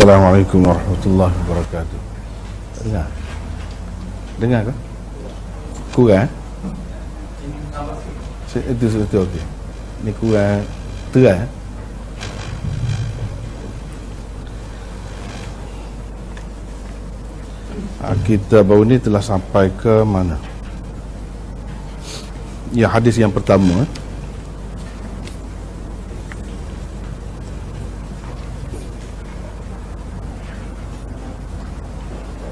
Assalamualaikum warahmatullahi wabarakatuh. Dengar? Dengar ke? Kurang? Itu okey. Ni kurang terang. Kita baru ni telah sampai ke mana? Ya, hadis yang pertama.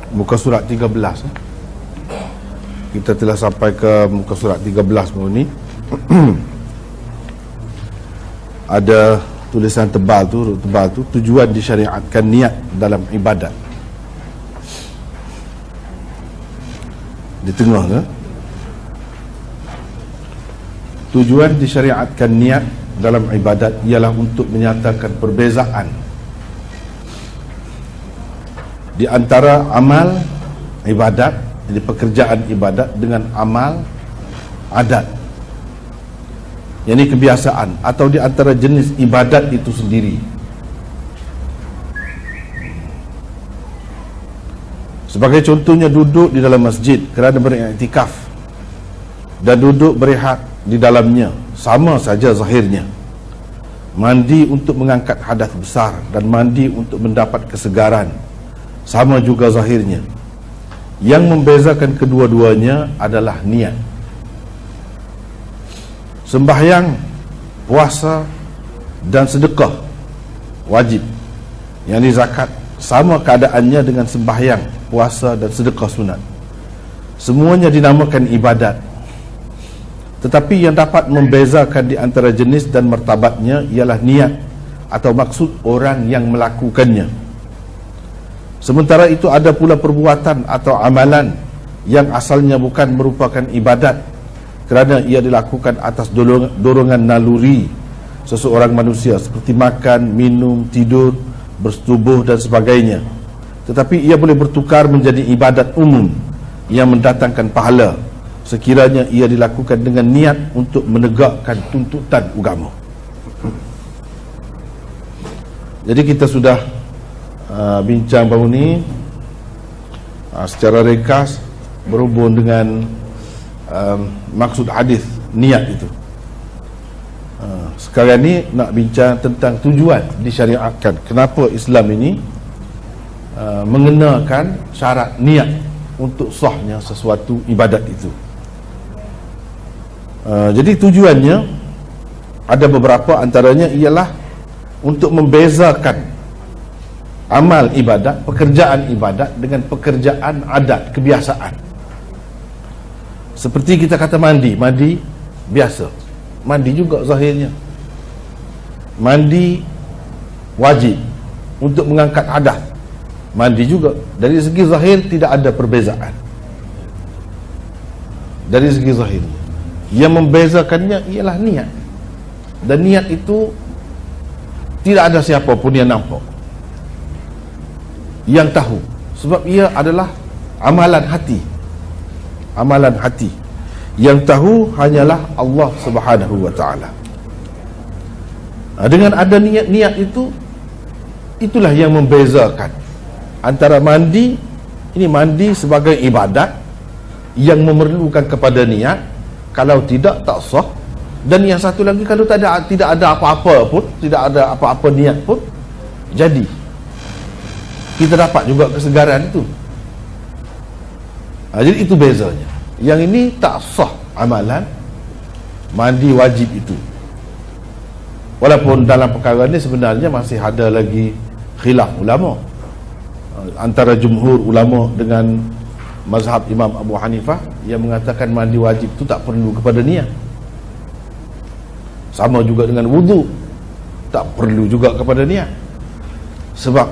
Muka surat 13. Kita telah sampai ke muka surat 13 baru ni. Ada tulisan tebal tu, tujuan disyariatkan niat dalam ibadat. Di tengah ke? Tujuan disyariatkan niat dalam ibadat ialah untuk menyatakan perbezaan di antara amal ibadat, jadi pekerjaan ibadat, dengan amal adat, yakni kebiasaan, atau di antara jenis ibadat itu sendiri. Sebagai contohnya, duduk di dalam masjid kerana beriktikaf dan duduk berehat di dalamnya sama saja zahirnya. Mandi untuk mengangkat hadas besar dan mandi untuk mendapat kesegaran sama juga zahirnya. Yang membezakan kedua-duanya adalah niat. Sembahyang, puasa dan sedekah wajib, yakni zakat, sama keadaannya dengan sembahyang, puasa dan sedekah sunat. Semuanya dinamakan ibadat. Tetapi yang dapat membezakan di antara jenis dan martabatnya ialah niat atau maksud orang yang melakukannya. Sementara itu ada pula perbuatan atau amalan yang asalnya bukan merupakan ibadat kerana ia dilakukan atas dorongan naluri seseorang manusia, seperti makan, minum, tidur, bersetubuh dan sebagainya. Tetapi ia boleh bertukar menjadi ibadat umum yang mendatangkan pahala sekiranya ia dilakukan dengan niat untuk menegakkan tuntutan agama. Jadi kita sudah bincang baru ni secara ringkas berhubung dengan maksud hadis niat itu. Sekarang ni nak bincang tentang tujuan disyariatkan, kenapa Islam ini mengenakan syarat niat untuk sahnya sesuatu ibadat itu. Jadi tujuannya ada beberapa, antaranya ialah untuk membezakan amal ibadat, pekerjaan ibadat dengan pekerjaan adat, kebiasaan. Seperti kita kata mandi biasa, mandi juga zahirnya. Mandi wajib untuk mengangkat hadas, mandi juga. Dari segi zahir tidak ada perbezaan. Dari segi zahir, yang membezakannya ialah niat. Dan niat itu tidak ada siapa pun yang nampak, yang tahu, sebab ia adalah amalan hati. Amalan hati yang tahu hanyalah Allah Subhanahu wa ta'ala. Dengan ada niat itu, itulah yang membezakan antara mandi, ini mandi sebagai ibadat yang memerlukan kepada niat, kalau tidak tak sah. Dan yang satu lagi, kalau tidak ada apa-apa pun, tidak ada apa-apa niat pun, jadi kita dapat juga kesegaran itu. Jadi itu bezanya. Yang ini tak sah amalan mandi wajib itu. Walaupun dalam perkara ini sebenarnya masih ada lagi khilaf ulama, antara jumhur ulama dengan mazhab Imam Abu Hanifah yang mengatakan mandi wajib itu tak perlu kepada niat. Sama juga dengan wudu, tak perlu juga kepada niat. Sebab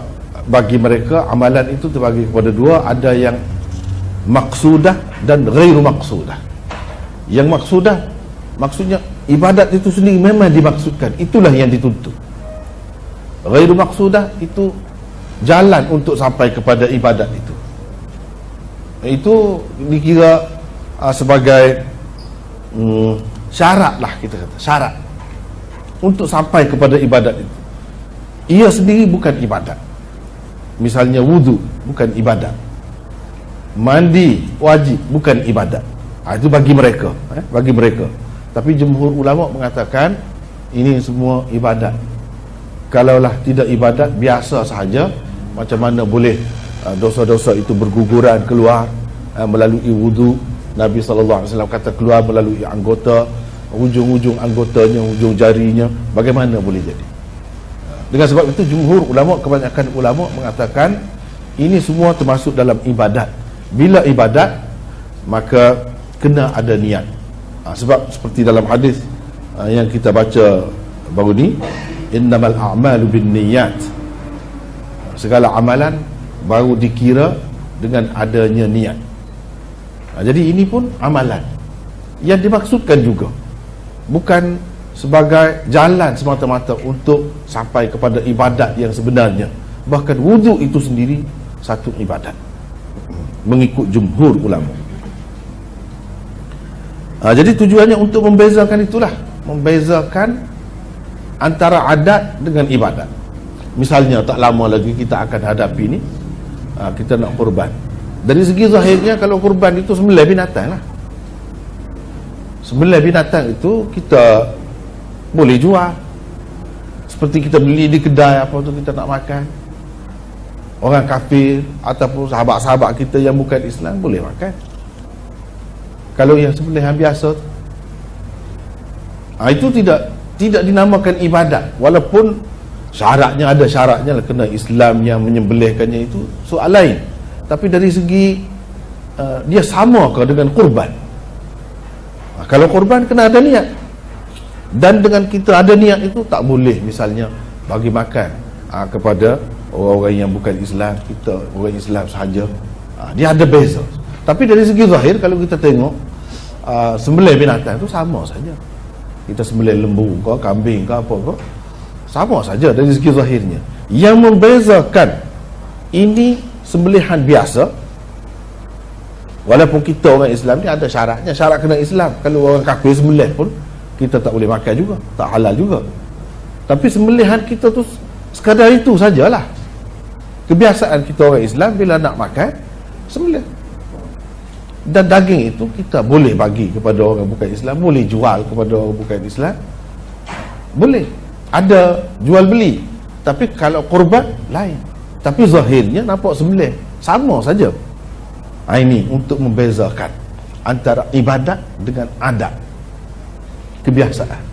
bagi mereka amalan itu terbagi kepada dua, ada yang maksudah dan ghairu maksudah. Yang maksudah, maksudnya ibadat itu sendiri memang dimaksudkan, itulah yang dituntut. Ghairu maksudah itu jalan untuk sampai kepada ibadat itu. Itu dikira sebagai syarat lah, kita kata syarat untuk sampai kepada ibadat itu. Ia sendiri bukan ibadat. Misalnya wudu bukan ibadat, mandi wajib bukan ibadat. Itu bagi mereka, bagi mereka. Tapi jumhur ulama mengatakan ini semua ibadat. Kalaulah tidak ibadat, biasa sahaja, macam mana boleh dosa-dosa itu berguguran keluar melalui wudu? Nabi SAW kata keluar melalui anggota, ujung-ujung anggotanya, ujung jarinya, bagaimana boleh jadi? Dengan sebab itu jumhur ulama, kebanyakan ulama mengatakan ini semua termasuk dalam ibadat. Bila ibadat, maka kena ada niat. Sebab seperti dalam hadis yang kita baca baru ni, innamal a'malu bin niyat, segala amalan baru dikira dengan adanya niat. Jadi ini pun amalan yang dimaksudkan juga, bukan sebagai jalan semata-mata untuk sampai kepada ibadat yang sebenarnya. Bahkan wudu itu sendiri satu ibadat mengikut jumhur ulama. Jadi tujuannya untuk membezakan itulah, membezakan antara adat dengan ibadat. Misalnya tak lama lagi kita akan hadapi ni, kita nak kurban. Dari segi zahirnya, kalau kurban itu sembelih binatang lah. Sembelih binatang itu kita boleh jual, seperti kita beli di kedai apa tu kita nak makan. Orang kafir ataupun sahabat-sahabat kita yang bukan Islam boleh makan. Kalau yang sembelihan biasa, itu tidak dinamakan ibadat, walaupun syaratnya ada syaratnya lah, kena Islam yang menyembelihkannya, itu soal lain. Tapi dari segi dia sama ke dengan kurban? Kalau kurban kena ada niat, dan dengan kita ada niat itu tak boleh misalnya bagi makan kepada orang-orang yang bukan Islam, kita orang Islam sahaja. Dia ada beza. Tapi dari segi zahir, kalau kita tengok sembelih binatang itu sama saja. Kita sembelih lembu ke, kambing ke, apa ke, sama saja dari segi zahirnya. Yang membezakan ini sembelihan biasa, walaupun kita orang Islam ni ada syaratnya, syarat kena Islam. Kalau orang kafir sembelih pun kita tak boleh makan juga, tak halal juga. Tapi sembelihan kita tu sekadar itu sajalah. Kebiasaan kita orang Islam, bila nak makan, sembelih. Dan daging itu kita boleh bagi kepada orang bukan Islam, boleh jual kepada orang bukan Islam, boleh, ada jual beli. Tapi kalau kurban lain. Tapi zahirnya nampak sembelih, sama saja. Ini untuk membezakan antara ibadat dengan adat, kebiasaan.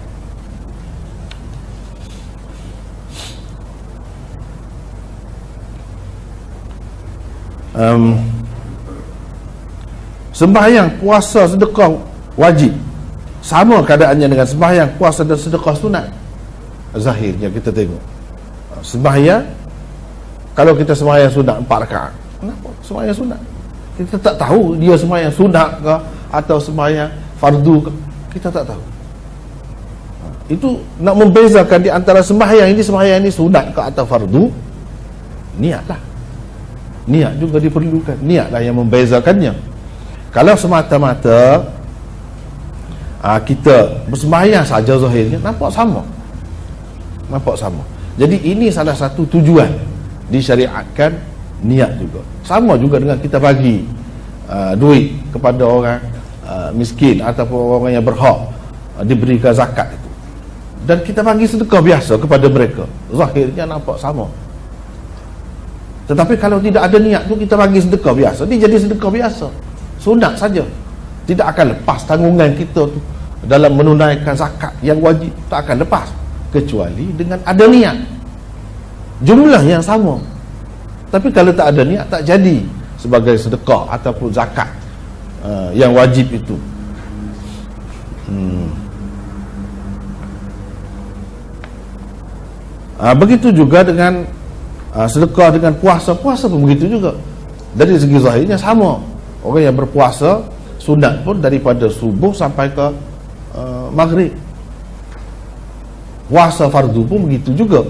Sembahyang, puasa, sedekah wajib, sama keadaannya dengan sembahyang, puasa dan sedekah sunat. Zahirnya kita tengok sembahyang, kalau kita sembahyang sunat 4 rakaat, kenapa sembahyang sunat? Kita tak tahu dia sembahyang sunat ke atau sembahyang fardu ke, kita tak tahu. Itu nak membezakan di antara sembahyang ini sunat ke atau fardu, niatlah. Niat juga diperlukan, niatlah yang membezakannya. Kalau semata-mata kita bersembahyang saja zahirnya, nampak sama, nampak sama. Jadi ini salah satu tujuan disyariatkan niat juga. Sama juga dengan kita bagi duit kepada orang miskin ataupun orang yang berhak diberikan zakat itu, dan kita bagi sedekah biasa kepada mereka, zahirnya nampak sama. Tetapi kalau tidak ada niat tu, kita bagi sedekah biasa, dia jadi sedekah biasa, sunat saja, tidak akan lepas tanggungan kita tu dalam menunaikan zakat yang wajib, tak akan lepas kecuali dengan ada niat, jumlah yang sama. Tapi kalau tak ada niat, tak jadi sebagai sedekah ataupun zakat yang wajib itu. Begitu juga dengan sedekah dengan puasa. Puasa pun begitu juga, dari segi zahirnya sama. Orang yang berpuasa sunat pun daripada subuh sampai ke maghrib. Puasa fardu pun begitu juga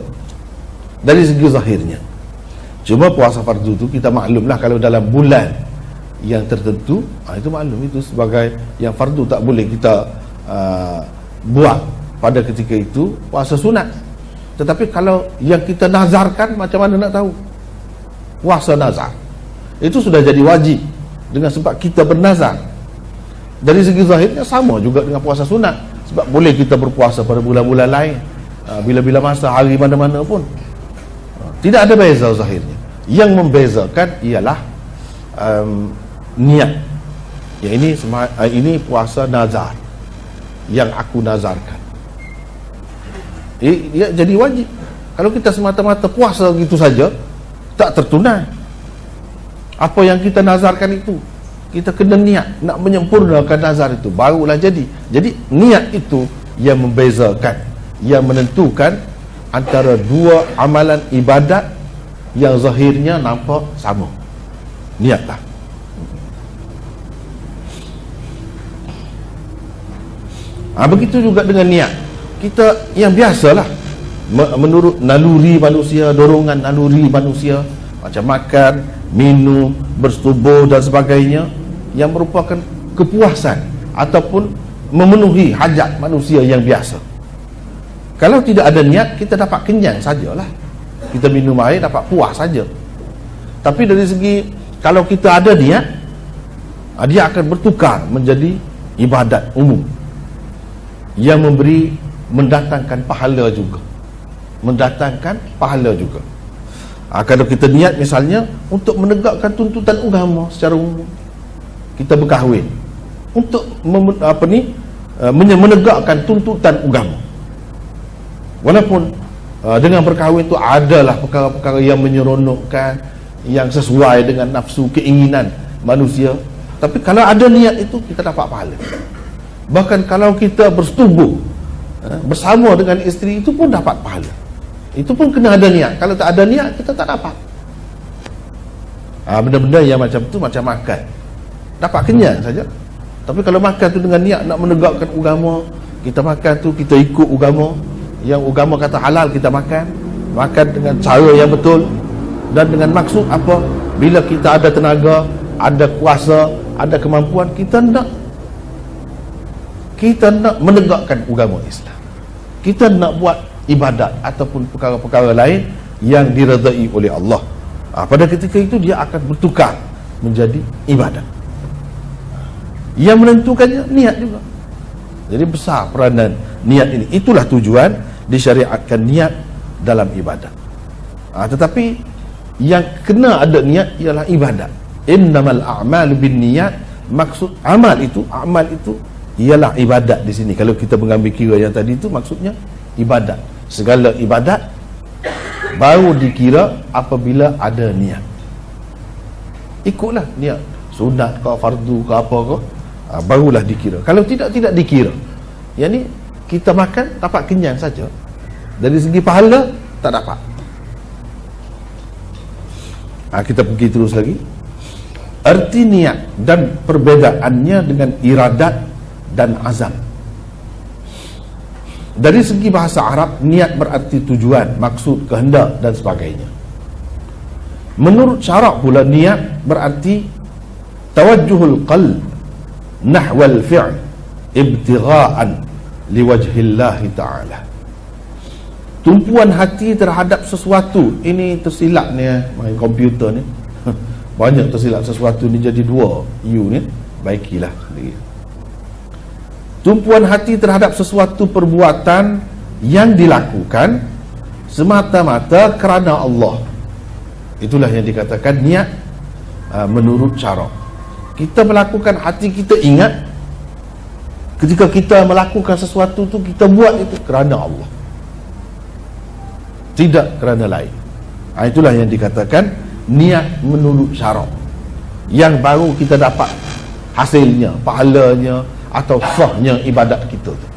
dari segi zahirnya. Cuma puasa fardu tu kita maklumlah, kalau dalam bulan yang tertentu, itu maklum, itu sebagai yang fardu, tak boleh kita buat pada ketika itu puasa sunat. Tetapi kalau yang kita nazarkan, macam mana nak tahu? puasa nazar. Itu sudah jadi wajib dengan sebab kita bernazar. Dari segi zahirnya sama juga dengan puasa sunat, sebab boleh kita berpuasa pada bulan-bulan lain, bila-bila masa, hari mana-mana pun. Tidak ada beza zahirnya. Yang membezakan ialah niat. Yang ini puasa nazar yang aku nazarkan. Ia jadi wajib. Kalau kita semata-mata puasa gitu saja, tak tertunai. Apa yang kita nazarkan itu, kita kena niat nak menyempurnakan nazar itu, barulah jadi. Jadi niat itu yang membezakan, yang menentukan antara dua amalan ibadat yang zahirnya nampak sama. Niatlah. Begitu juga dengan niat. Kita yang biasalah, menurut naluri manusia, dorongan naluri manusia, macam makan, minum, bersetubuh dan sebagainya, yang merupakan kepuasan ataupun memenuhi hajat manusia yang biasa. Kalau tidak ada niat, kita dapat kenyang sajalah. Kita minum air dapat puas saja. Tapi dari segi kalau kita ada niat, dia akan bertukar menjadi ibadat umum yang mendatangkan pahala juga. Mendatangkan pahala juga. Kalau kita niat misalnya untuk menegakkan tuntutan agama secara umum, kita berkahwin untuk menegakkan tuntutan agama. Walaupun dengan berkahwin itu adalah perkara-perkara yang menyeronokkan, yang sesuai dengan nafsu keinginan manusia, tapi kalau ada niat itu, kita dapat pahala. Bahkan kalau kita bersetubuh bersama dengan isteri, itu pun dapat pahala. Itu pun kena ada niat. Kalau tak ada niat, kita tak dapat. Benda-benda yang macam tu macam makan, dapat kenyang saja. Tapi kalau makan tu dengan niat nak menegakkan agama, kita makan tu kita ikut agama, yang agama kata halal kita makan dengan cara yang betul, dan dengan maksud apa? Bila kita ada tenaga, ada kuasa, ada kemampuan, kita nak menegakkan agama Islam. Kita nak buat ibadat ataupun perkara-perkara lain yang diredai oleh Allah. Pada ketika itu dia akan bertukar menjadi ibadat. Yang menentukannya niat juga. Jadi besar peranan niat ini. Itulah tujuan disyariatkan niat dalam ibadat. Tetapi yang kena ada niat ialah ibadat. Innamal a'malu binniyat. Maksud amal itu ialah ibadat di sini. Kalau kita mengambil kira yang tadi itu, maksudnya ibadat. Segala ibadat baru dikira apabila ada niat. Ikutlah niat, sunat ke fardu ke apa ke, barulah dikira. Kalau tidak dikira. Yang ni kita makan dapat kenyang saja, dari segi pahala tak dapat. Kita pergi terus lagi. Arti niat dan perbedaannya dengan iradat dan azam. Dari segi bahasa Arab, niat berarti tujuan, maksud, kehendak dan sebagainya. Menurut syarak pula, niat berarti tawajjuhul qalb nahwal fi'l ibtigha'an liwajhillahi ta'ala. Tumpuan hati terhadap sesuatu. Ini tersilap ni main komputer ni. Banyak tersilap sesuatu ni jadi dua U ni. Baikilah sendiri. Tumpuan hati terhadap sesuatu perbuatan yang dilakukan semata-mata kerana Allah. Itulah yang dikatakan niat menurut syarak. Kita melakukan, hati kita ingat ketika kita melakukan sesuatu tu, kita buat itu kerana Allah, tidak kerana lain. Itulah yang dikatakan niat menurut syarak, yang baru kita dapat hasilnya, pahalanya atau sahnya ibadat kita tu.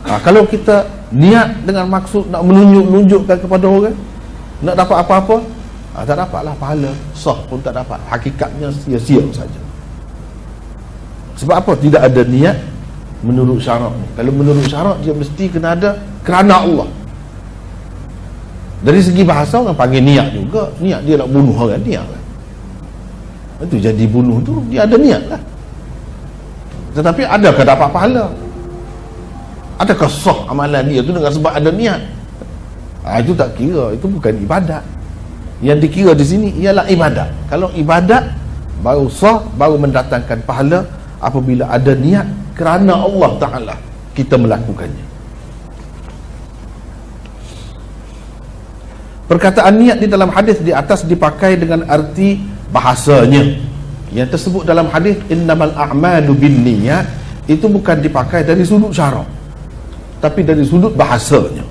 Kalau kita niat dengan maksud nak menunjukkan kepada orang, nak dapat apa-apa, tak dapatlah pahala, sah pun tak dapat, hakikatnya sia-sia saja. Sebab apa? Tidak ada niat menurut syarak ni. Kalau menurut syarak, dia mesti kena ada kerana Allah. Dari segi bahasa, orang panggil niat juga. Niat dia nak bunuh orang, niat lah. Itu jadi bunuh tu, dia ada niat lah. Tetapi adakah dapat pahala? Adakah sah amalan dia tu dengan sebab ada niat? Itu tak kira, itu bukan ibadat. Yang dikira di sini ialah ibadat. Kalau ibadat baru sah, baru mendatangkan pahala apabila ada niat kerana Allah Ta'ala kita melakukannya. Perkataan niat di dalam hadis di atas dipakai dengan arti bahasanya. Yang tersebut dalam hadis innamal a'malu binniyat, itu bukan dipakai dari sudut syarak, tapi dari sudut bahasanya.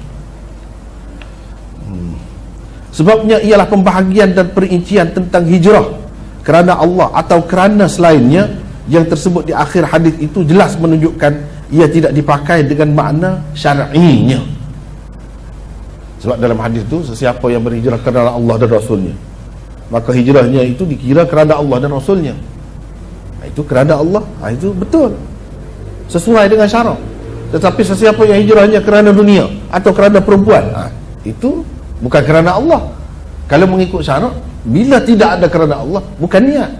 Sebabnya ialah pembahagian dan perincian tentang hijrah kerana Allah atau kerana selainnya, yang tersebut di akhir hadis itu jelas menunjukkan ia tidak dipakai dengan makna syar'inya. Sebab dalam hadis itu, sesiapa yang berhijrah kerana Allah dan Rasulnya, maka hijrahnya itu dikira kerana Allah dan Rasulnya. Itu kerana Allah, itu betul, sesuai dengan syarak. Tetapi sesiapa yang hijrahnya kerana dunia atau kerana perempuan, itu bukan kerana Allah. Kalau mengikut syarak, bila tidak ada kerana Allah, bukan niat.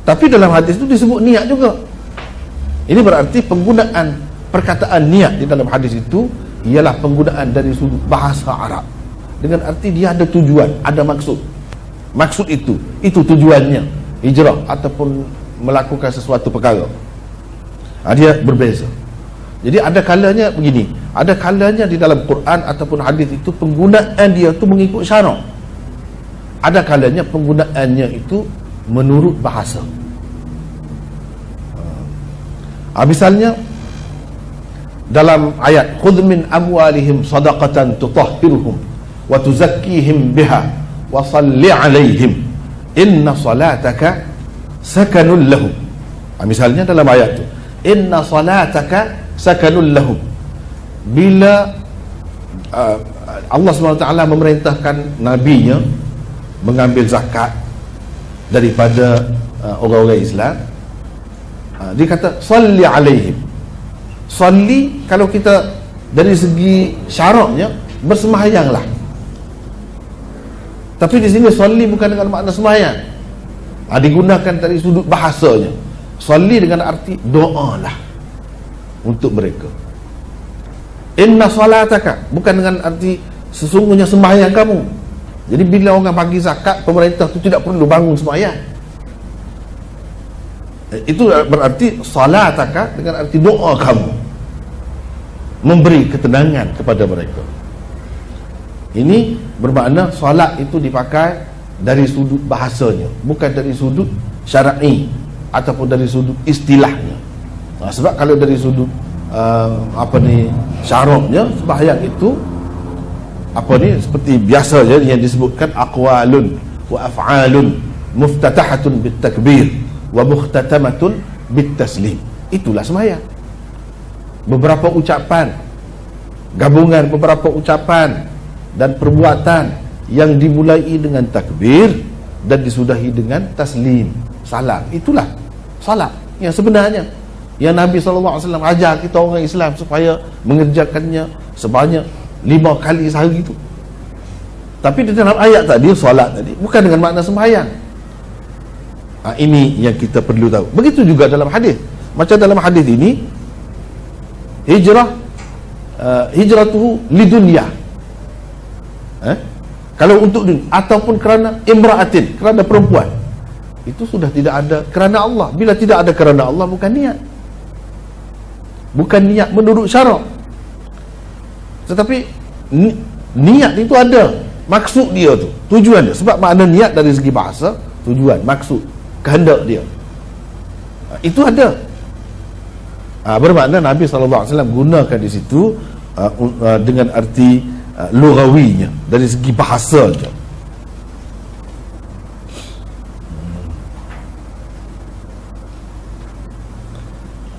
Tapi dalam hadis itu disebut niat juga. Ini berarti penggunaan perkataan niat di dalam hadis itu ialah penggunaan dari sudut bahasa Arab, dengan arti dia ada tujuan, ada maksud. Maksud itu tujuannya hijrah ataupun melakukan sesuatu perkara. Dia berbeza. Jadi ada kalanya begini, ada kalanya di dalam Quran ataupun hadis itu penggunaan dia itu mengikut syarak, ada kalanya penggunaannya itu menurut bahasa. Misalnya dalam ayat khudh min amwalihim sadaqatan tutahhiruhum wa tuzakkihim biha wa salli alaihim inna salataka sakanun lahum. Misalnya dalam ayat itu inna salataka sakanun lahum, bila Allah SWT memerintahkan nabinya mengambil zakat daripada orang-orang Islam, dia kata salli alaihim. Salli, kalau kita dari segi syaraknya, bersembahyanglah. Tapi di sini salli bukan dengan makna sembahyang, digunakan dari sudut bahasanya. Salli dengan arti doalah untuk mereka. Inna salataka, bukan dengan arti sesungguhnya sembahyang kamu. Jadi bila orang bagi zakat, pemerintah itu tidak perlu bangun sembahyang. Itu berarti salataka dengan arti doa kamu, memberi ketenangan kepada mereka. Ini bermakna salat itu dipakai dari sudut bahasanya, bukan dari sudut syar'i ataupun dari sudut istilahnya. Sebab kalau dari sudut syaraknya, sembahyang itu seperti biasa je yang disebutkan aqwalun wa af'alun muftatahatun bitakbir wa mukhtatamatun bitaslim. Itulah sembahyang. Beberapa ucapan, gabungan beberapa ucapan dan perbuatan yang dimulai dengan takbir dan disudahi dengan taslim, salam. Itulah salat yang sebenarnya, yang Nabi SAW ajar kita orang Islam supaya mengerjakannya sebanyak 5 kali sehari itu. Tapi di dalam ayat tadi, salat tadi bukan dengan makna sembahyang. Ini yang kita perlu tahu. Begitu juga dalam hadis. Macam dalam hadis ini, hijratuhu lidunya, kalau untuk dunia ataupun kerana imra'atin, kerana perempuan, itu sudah tidak ada kerana Allah. Bila tidak ada kerana Allah, bukan niat, bukan niat menurut syarak. Tetapi niat itu ada maksud dia tu, tujuan dia. Sebab makna niat dari segi bahasa, tujuan, maksud, kehendak dia, itu ada. Bermakna Nabi SAW gunakan di situ dengan arti lughawinya, dari segi bahasa je.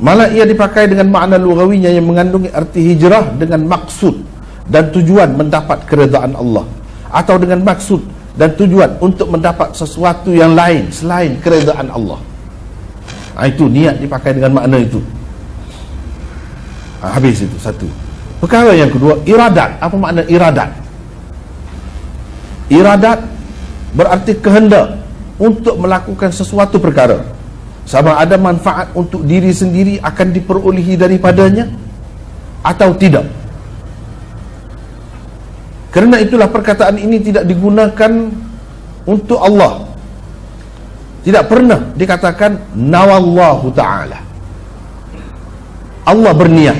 Malah ia dipakai dengan makna lughawinya yang mengandungi arti hijrah dengan maksud dan tujuan mendapat keredaan Allah, atau dengan maksud dan tujuan untuk mendapat sesuatu yang lain selain keredaan Allah. Itu niat dipakai dengan makna itu. Habis itu satu. Perkara yang kedua, iradat. Apa makna iradat? Iradat berarti kehendak untuk melakukan sesuatu perkara, sama ada manfaat untuk diri sendiri akan diperolehi daripadanya atau tidak. Kerana itulah perkataan ini tidak digunakan untuk Allah. Tidak pernah dikatakan nawallahu ta'ala, Allah berniat.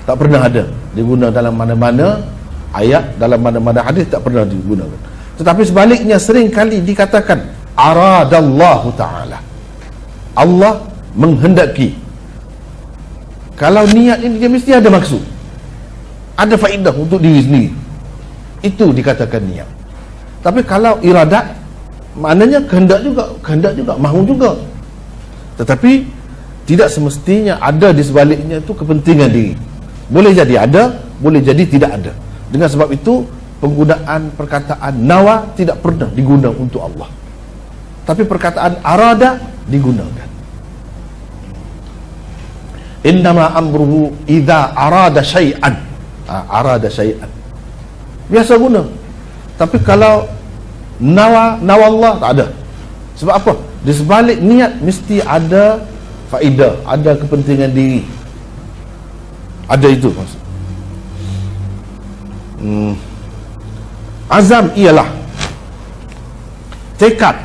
Tak pernah ada digunakan dalam mana-mana ayat, dalam mana-mana hadis, tak pernah digunakan. Tetapi sebaliknya sering kali dikatakan aradallahu ta'ala, Allah menghendaki. Kalau niat ini dia mesti ada maksud, ada faedah untuk diri sendiri, itu dikatakan niat. Tapi kalau iradat, maknanya kehendak juga, mahu juga. Tetapi tidak semestinya ada di sebaliknya itu kepentingan diri. Boleh jadi ada, boleh jadi tidak ada. Dengan sebab itu penggunaan perkataan nawa tidak pernah digunakan untuk Allah, tapi perkataan arada digunakan. Innama amruhu idza arada syai'an. Arada syai'an biasa guna. Tapi kalau nawa Allah tak ada. Sebab apa? Di sebalik niat mesti ada faedah, ada kepentingan diri. Ada itu maksud. Azam ialah tekad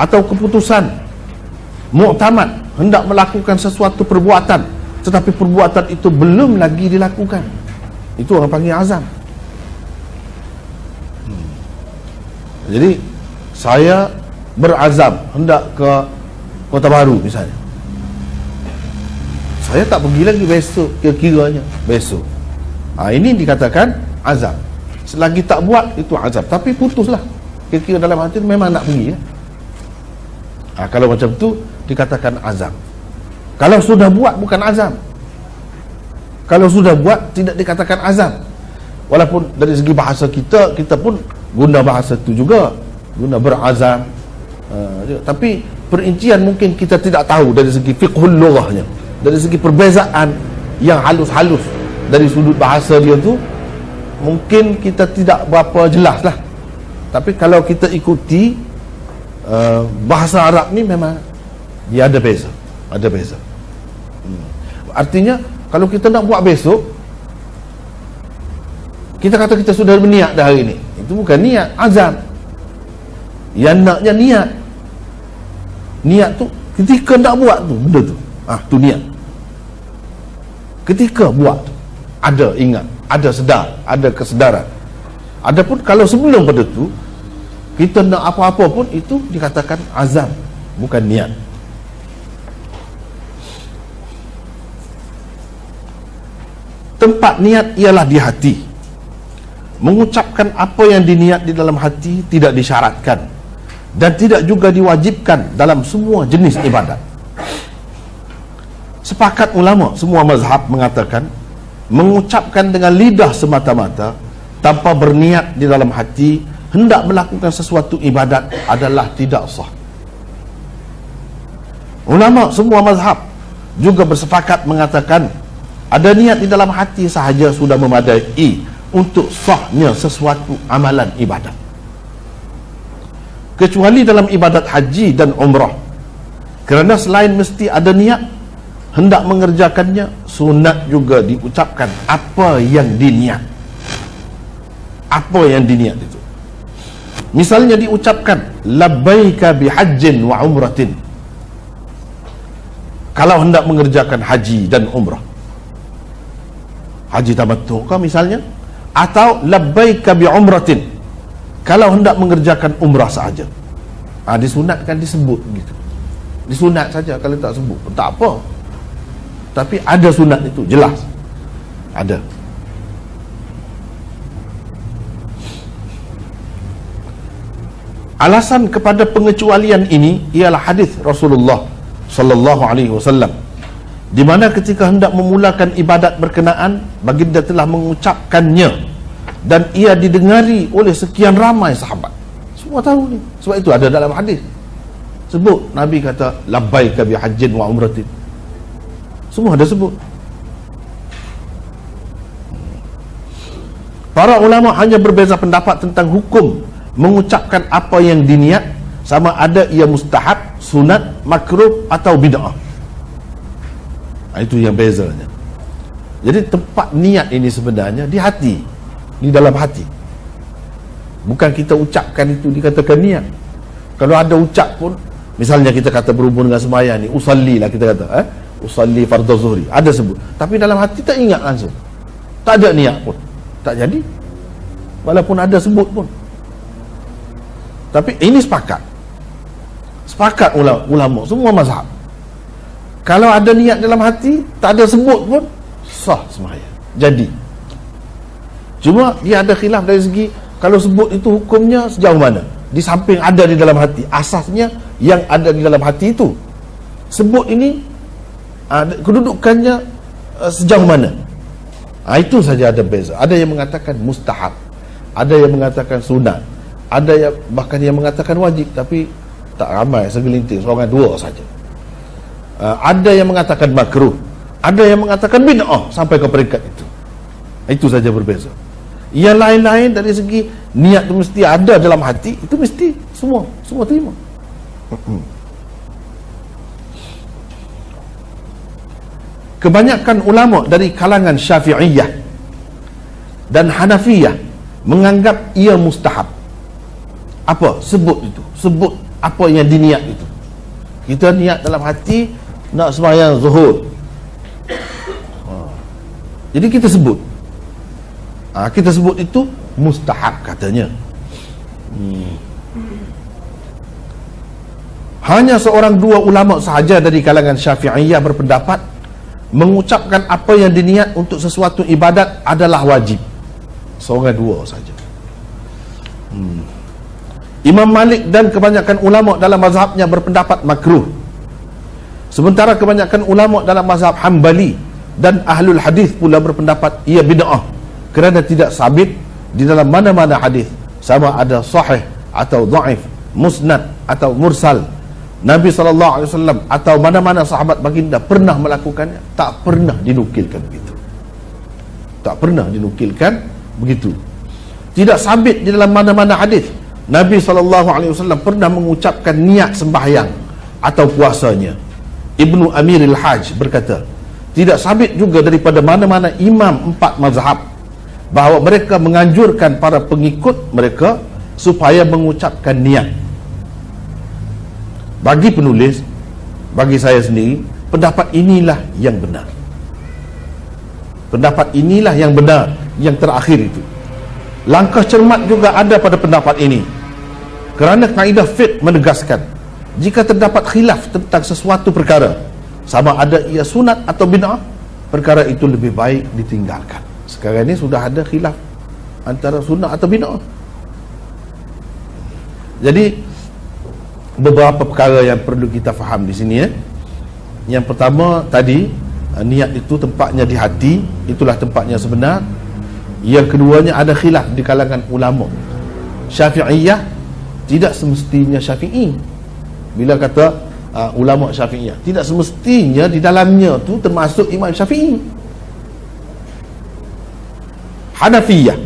atau keputusan muktamad hendak melakukan sesuatu perbuatan, tetapi perbuatan itu belum lagi dilakukan. Itu orang panggil azam. Jadi saya berazam hendak ke Kota Baru misalnya, saya tak pergi lagi besok, kira-kiranya besok. Ini dikatakan azam. Selagi tak buat itu azam, tapi putuslah, kira-kira dalam hati memang nak pergi ya? Kalau macam tu dikatakan azam. Kalau sudah buat bukan azam. Kalau sudah buat tidak dikatakan azam. Walaupun dari segi bahasa kita pun guna bahasa itu juga, guna berazam. Tapi perincian mungkin kita tidak tahu dari segi fiqhul lughahnya, dari segi perbezaan yang halus-halus dari sudut bahasa dia tu mungkin kita tidak berapa jelas lah. Tapi kalau kita ikuti bahasa Arab ni memang dia ada beza, ada beza. Artinya kalau kita nak buat besok, kita kata kita sudah berniat dah hari ni, itu bukan niat, azam. Yang naknya niat. Niat tu ketika nak buat tu benda tu, tu niat. Ketika buat ada ingat, ada sedar, ada kesedaran. Adapun kalau sebelum pada tu kita nak apa-apa pun, itu dikatakan azam, bukan niat. Tempat niat ialah di hati. Mengucapkan apa yang diniat di dalam hati tidak disyaratkan dan tidak juga diwajibkan dalam semua jenis ibadat. Sepakat ulama semua mazhab mengatakan mengucapkan dengan lidah semata-mata tanpa berniat di dalam hati hendak melakukan sesuatu ibadat adalah tidak sah. Ulama semua mazhab juga bersepakat mengatakan ada niat di dalam hati sahaja sudah memadai untuk sahnya sesuatu amalan ibadat, kecuali dalam ibadat haji dan umrah, kerana selain mesti ada niat hendak mengerjakannya, sunat juga diucapkan apa yang diniat. Apa yang diniat itu, misalnya diucapkan labbaika bihajjin wa umratin kalau hendak mengerjakan haji dan umrah, haji tamattu kah misalnya, atau labbaika bi umratin kalau hendak mengerjakan umrah sahaja. Disunatkan disebut gitu, disunat saja, kalau tak sebut tak apa, tapi ada sunat itu jelas ada. Alasan kepada pengecualian ini ialah hadis Rasulullah sallallahu alaihi wasallam, di mana ketika hendak memulakan ibadat berkenaan, baginda telah mengucapkannya dan ia didengari oleh sekian ramai sahabat. Semua tahu ni, sebab itu ada dalam hadis sebut, Nabi kata labbaika bi hajjin wa umratin, semua ada sebut. Para ulama hanya berbeza pendapat tentang hukum mengucapkan apa yang diniat, sama ada ia mustahab, sunat, makruh atau bid'ah. Itu yang bezanya. Jadi tempat niat ini sebenarnya di hati, di dalam hati. Bukan kita ucapkan itu dikatakan niat. Kalau ada ucap pun, misalnya kita kata berhubung dengan sembahyang ni, usalli lah kita kata, usalli fardhu zuhri, ada sebut, tapi dalam hati tak ingat langsung, tak ada niat pun, tak jadi, walaupun ada sebut pun. Tapi ini sepakat ulama semua mazhab, kalau ada niat dalam hati, tak ada sebut pun, sah sembahyang, jadi. Cuma dia ada khilaf dari segi kalau sebut itu hukumnya sejauh mana. Di samping ada di dalam hati, asasnya yang ada di dalam hati itu, sebut ini kedudukannya sejauh mana, itu saja ada beza. Ada yang mengatakan mustahab, ada yang mengatakan sunat, ada yang bahkan yang mengatakan wajib, tapi tak ramai, segelintir, seorang dua saja. Ada yang mengatakan makruh, ada yang mengatakan bid'ah sampai ke peringkat itu. Itu saja berbeza. Yang lain-lain dari segi niat itu mesti ada dalam hati, itu mesti semua terima. Kebanyakan ulama dari kalangan Syafi'iyah dan Hanafiyah menganggap ia mustahab. Apa? Sebut itu. Sebut apa yang diniat itu. Kita niat dalam hati nak sembahyang zuhur, jadi kita sebut. Kita sebut itu mustahab katanya. Hanya seorang dua ulama sahaja dari kalangan Syafi'iyah berpendapat mengucapkan apa yang diniat untuk sesuatu ibadat adalah wajib. Seorang dua saja. Imam Malik dan kebanyakan ulama dalam mazhabnya berpendapat makruh. Sementara kebanyakan ulama dalam mazhab Hambali dan Ahlul Hadis pula berpendapat ia bid'ah, kerana tidak sabit di dalam mana-mana hadis, sama ada sahih atau dhaif, musnad atau mursal, Nabi SAW atau mana-mana sahabat baginda pernah melakukannya, tak pernah dinukilkan begitu. Tak pernah dinukilkan begitu. Tidak sabit di dalam mana-mana hadis Nabi SAW pernah mengucapkan niat sembahyang atau puasanya. Ibnu Amiril Hajj berkata, tidak sabit juga daripada mana-mana imam 4 mazhab bahawa mereka menganjurkan para pengikut mereka supaya mengucapkan niat. Bagi penulis, bagi saya sendiri, pendapat inilah yang benar. Pendapat inilah yang benar, yang terakhir itu. Langkah cermat juga ada pada pendapat ini, kerana kaedah fiqh menegaskan jika terdapat khilaf tentang sesuatu perkara, sama ada ia sunat atau bid'ah, perkara itu lebih baik ditinggalkan. Sekarang ini sudah ada khilaf antara sunnah atau bid'ah. Jadi beberapa perkara yang perlu kita faham di sini. Yang pertama tadi, niat itu tempatnya di hati, itulah tempatnya sebenar. Yang keduanya ada khilaf di kalangan ulama. Syafi'iyah tidak semestinya Syafi'i. Bila kata ulama Syafi'iyah, tidak semestinya di dalamnya tu termasuk Imam Syafi'i. Hanafiyah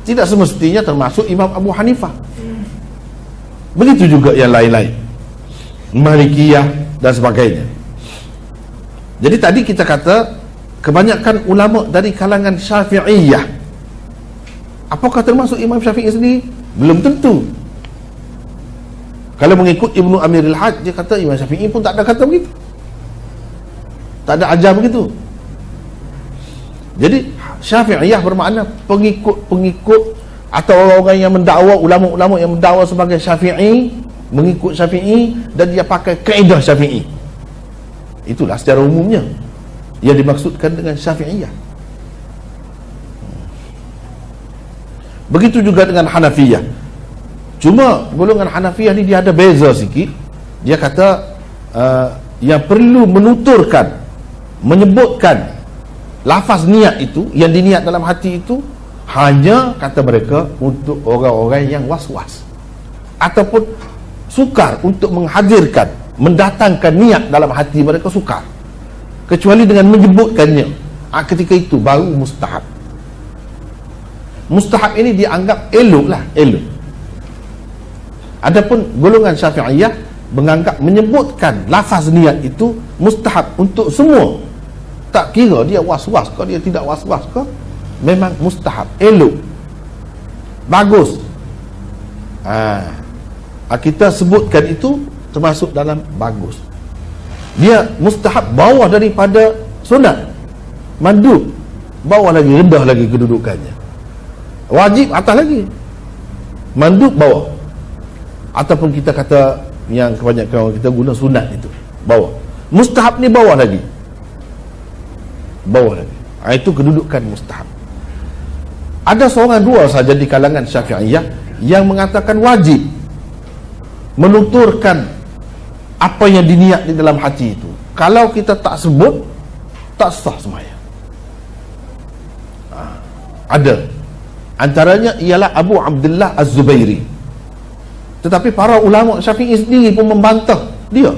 tidak semestinya termasuk Imam Abu Hanifah. Begitu juga yang lain-lain, Malikiyah dan sebagainya. Jadi tadi kita kata kebanyakan ulama dari kalangan Syafi'iyah. Apakah termasuk Imam Syafi'i sendiri? Belum tentu. Kalau mengikut Ibnu Amiril Hajj, dia kata Imam Syafi'i pun tak ada kata begitu, tak ada ajar begitu. Jadi Syafi'iyah bermakna pengikut-pengikut atau orang-orang yang mendakwa, ulama-ulama yang mendakwa sebagai Syafi'i, mengikut Syafi'i dan dia pakai kaedah Syafi'i. Itulah secara umumnya yang dimaksudkan dengan Syafi'iyah. Begitu juga dengan Hanafiyah. Cuma golongan Hanafiyah ni dia ada beza sikit. Dia kata yang perlu menuturkan, menyebutkan lafaz niat itu, yang diniat dalam hati itu, hanya kata mereka untuk orang-orang yang was-was ataupun sukar untuk menghadirkan, mendatangkan niat dalam hati mereka, sukar. Kecuali dengan menyebutkannya, ketika itu baru mustahab. Mustahab ini dianggap elok lah, elok. Adapun golongan Syafi'iyah menganggap menyebutkan lafaz niat itu mustahab untuk semua. Tak kira dia was-was ke, dia tidak was-was ke, memang mustahab, elok, bagus. Kita sebutkan itu termasuk dalam bagus. Dia mustahab bawah daripada sunat. Mandub bawah lagi, rendah lagi kedudukannya. Wajib atas lagi, mandub bawah. Ataupun kita kata yang kebanyakan orang kita guna sunat itu bawah. Mustahab ni bawah lagi, bawah lagi. Itu kedudukan mustahab. Ada seorang dua saja di kalangan Syafi'iyah yang mengatakan wajib menuturkan apa yang diniat di dalam hati itu. Kalau kita tak sebut, tak sah sembahyang. Ada antaranya ialah Abu Abdullah Az-Zubairi. Tetapi para ulama Syafi'i sendiri pun membantah dia.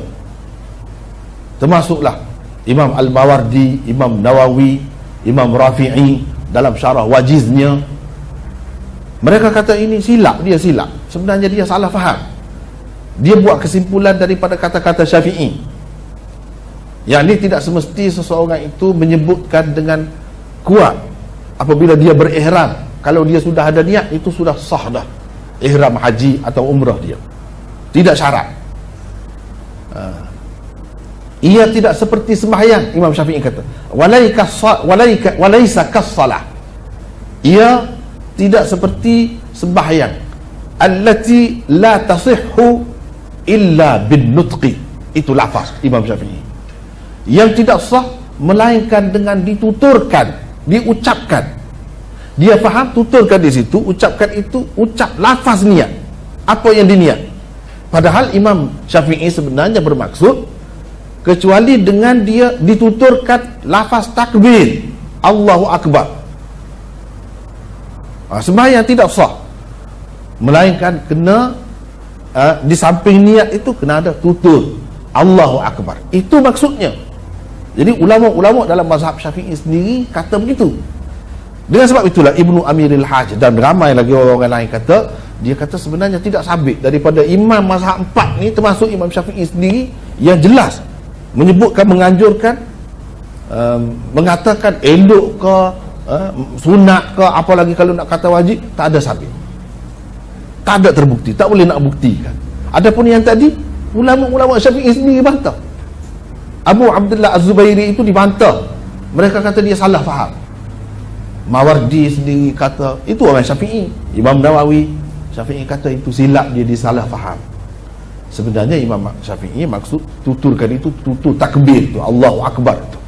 Termasuklah Imam Al-Mawardi, Imam Nawawi, Imam Rafi'i dalam syarah wajiznya. Mereka kata ini silap, dia silap. Sebenarnya dia salah faham. Dia buat kesimpulan daripada kata-kata Syafi'i. Yang ini tidak semesti seseorang itu menyebutkan dengan kuat apabila dia berihram. Kalau dia sudah ada niat, itu sudah sah dah ihram haji atau umrah dia. Tidak syarat. Ia tidak seperti sembahyang. Imam Syafi'i kata walaisa kas-salah. Ia tidak seperti sembahyang allati la tasihhu illa bin nutqi. Itu lafaz Imam Syafi'i yang tidak sah melainkan dengan dituturkan, diucapkan. Dia faham, tuturkan di situ, ucapkan itu, ucap lafaz niat, apa yang diniat. Padahal Imam Syafi'i sebenarnya bermaksud kecuali dengan dia dituturkan lafaz takbir, Allahu Akbar. Sembahyang tidak sah melainkan kena di samping niat itu kena ada tutur Allahu Akbar. Itu maksudnya. Jadi ulama-ulama dalam mazhab Syafi'i sendiri kata begitu. Dengan sebab itulah Ibnu Amiril Hajj dan ramai lagi orang-orang lain kata, dia kata sebenarnya tidak sabit daripada imam mazhab 4 ni, termasuk Imam Syafi'i sendiri, yang jelas menyebutkan, menganjurkan, mengatakan elok ke, sunat ke, apalagi kalau nak kata wajib, tak ada sabit, tak ada terbukti, tak boleh nak buktikan. Adapun yang tadi, ulama-ulama Syafi'i sendiri bantah. Abu Abdullah Az-Zubairi itu dibantah. Mereka kata dia salah faham. Mawardi sendiri kata itu orang Syafi'i. Imam Nawawi Syafi'i kata itu silap, dia disalah faham. Sebenarnya Imam Syafi'i maksud tuturkan itu tutur takbir itu, Allahu Akbar itu,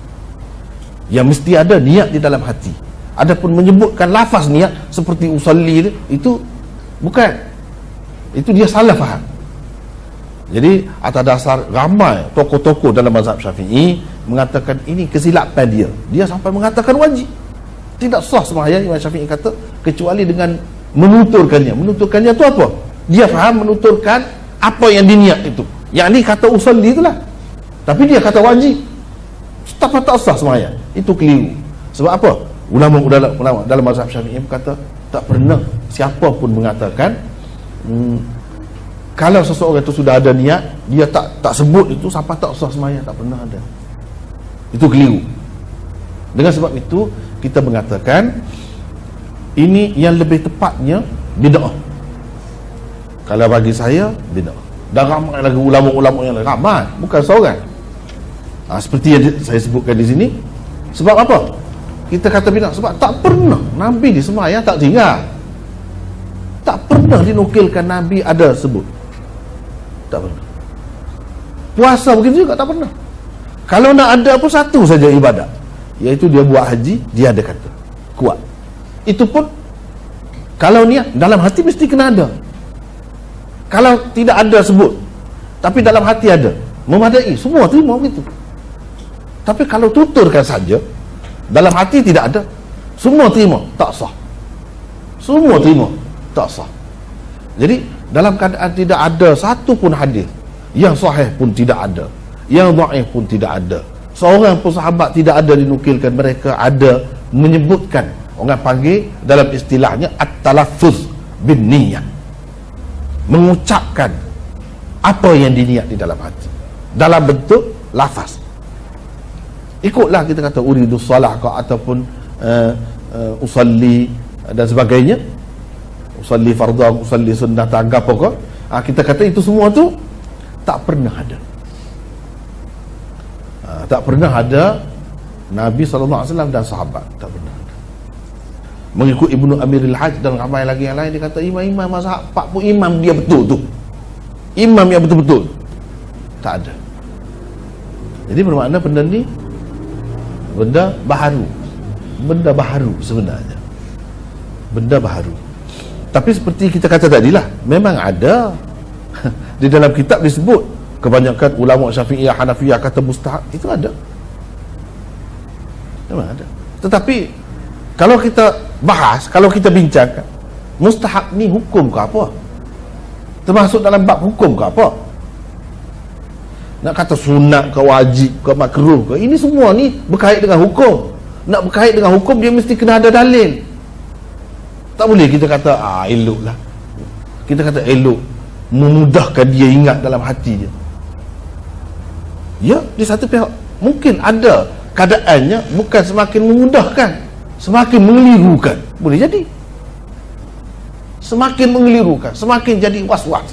yang mesti ada niat di dalam hati. Adapun menyebutkan lafaz niat seperti usalli itu bukan. Itu dia salah faham. Jadi atas dasar ramai tokoh-tokoh dalam mazhab Syafi'i mengatakan ini kesilapan dia. Dia sampai mengatakan wajib. Tidak sah sembahyang, Imam Syafi'i kata, kecuali dengan menuturkannya. Menuturkannya itu apa? Dia faham menuturkan apa yang diniat itu. Yang ni kata usalli itulah. Tapi dia kata wajib. Tak sah sembahyang. Itu keliru. Sebab apa? Ulama dalam mazhab Syafi'i kata tak pernah siapa pun mengatakan kalau seseorang itu sudah ada niat, dia tak sebut itu sampai tak sah sembahyang. Tak pernah ada. Itu keliru. Dengan sebab itu kita mengatakan ini yang lebih tepatnya bid'ah. Kalau bagi saya bid'ah. Dan ramai lagi ulama-ulama yang lain, ramai, bukan seorang. Seperti yang saya sebutkan di sini. Sebab apa kita kata bid'ah? Sebab tak pernah Nabi di sembahyang tak tinggal. Tak pernah dinukilkan Nabi ada sebut. Tak pernah. Puasa begitu juga tak pernah. Kalau nak ada pun satu saja ibadat, iaitu dia buat haji, dia ada kata kuat. Itu pun kalau niat dalam hati mesti kena ada. Kalau tidak ada sebut, tapi dalam hati ada, memadai, semua terima begitu. Tapi kalau tuturkan saja, dalam hati tidak ada, semua terima, tak sah. Semua terima, tak sah. Jadi dalam keadaan tidak ada satu pun hadis, yang sahih pun tidak ada, yang dhaif pun tidak ada, seorang pun sahabat tidak ada dinukilkan mereka ada menyebutkan, orang panggil dalam istilahnya at-talaffuz bin niyah, mengucapkan apa yang diniat di dalam hati dalam bentuk lafaz. Ikutlah kita kata uridu salah ataupun usalli dan sebagainya. usalli fardhu, usalli sunnah, apa ke, kita kata itu semua tu tak pernah ada. Tak pernah ada Nabi SAW dan sahabat, tak pernah ada. Mengikut Ibnu Amiril Hajj dan ramai lagi yang lain, dia kata imam-imam mazhab 40 imam dia betul tu, imam yang betul-betul, tak ada. Jadi bermakna benda ni benda baharu sebenarnya, benda baharu. Tapi seperti kita kata tadilah, memang ada di dalam kitab disebut, kebanyakan ulama Syafi'iyah, Hanafiyah kata mustahab, itu ada, memang ada. Tetapi kalau kita bahas, kalau kita bincangkan, mustahab ni hukum ke apa, termasuk dalam bab hukum ke apa, nak kata sunat ke, wajib ke, makruh ke, ini semua ni berkait dengan hukum. Nak berkait dengan hukum, dia mesti kena ada dalil. Tak boleh kita kata elok lah, kita kata elok memudahkan dia ingat dalam hati dia. Ya, di satu pihak mungkin ada keadaannya bukan semakin memudahkan, semakin mengelirukan. Boleh jadi semakin mengelirukan, semakin jadi was-was.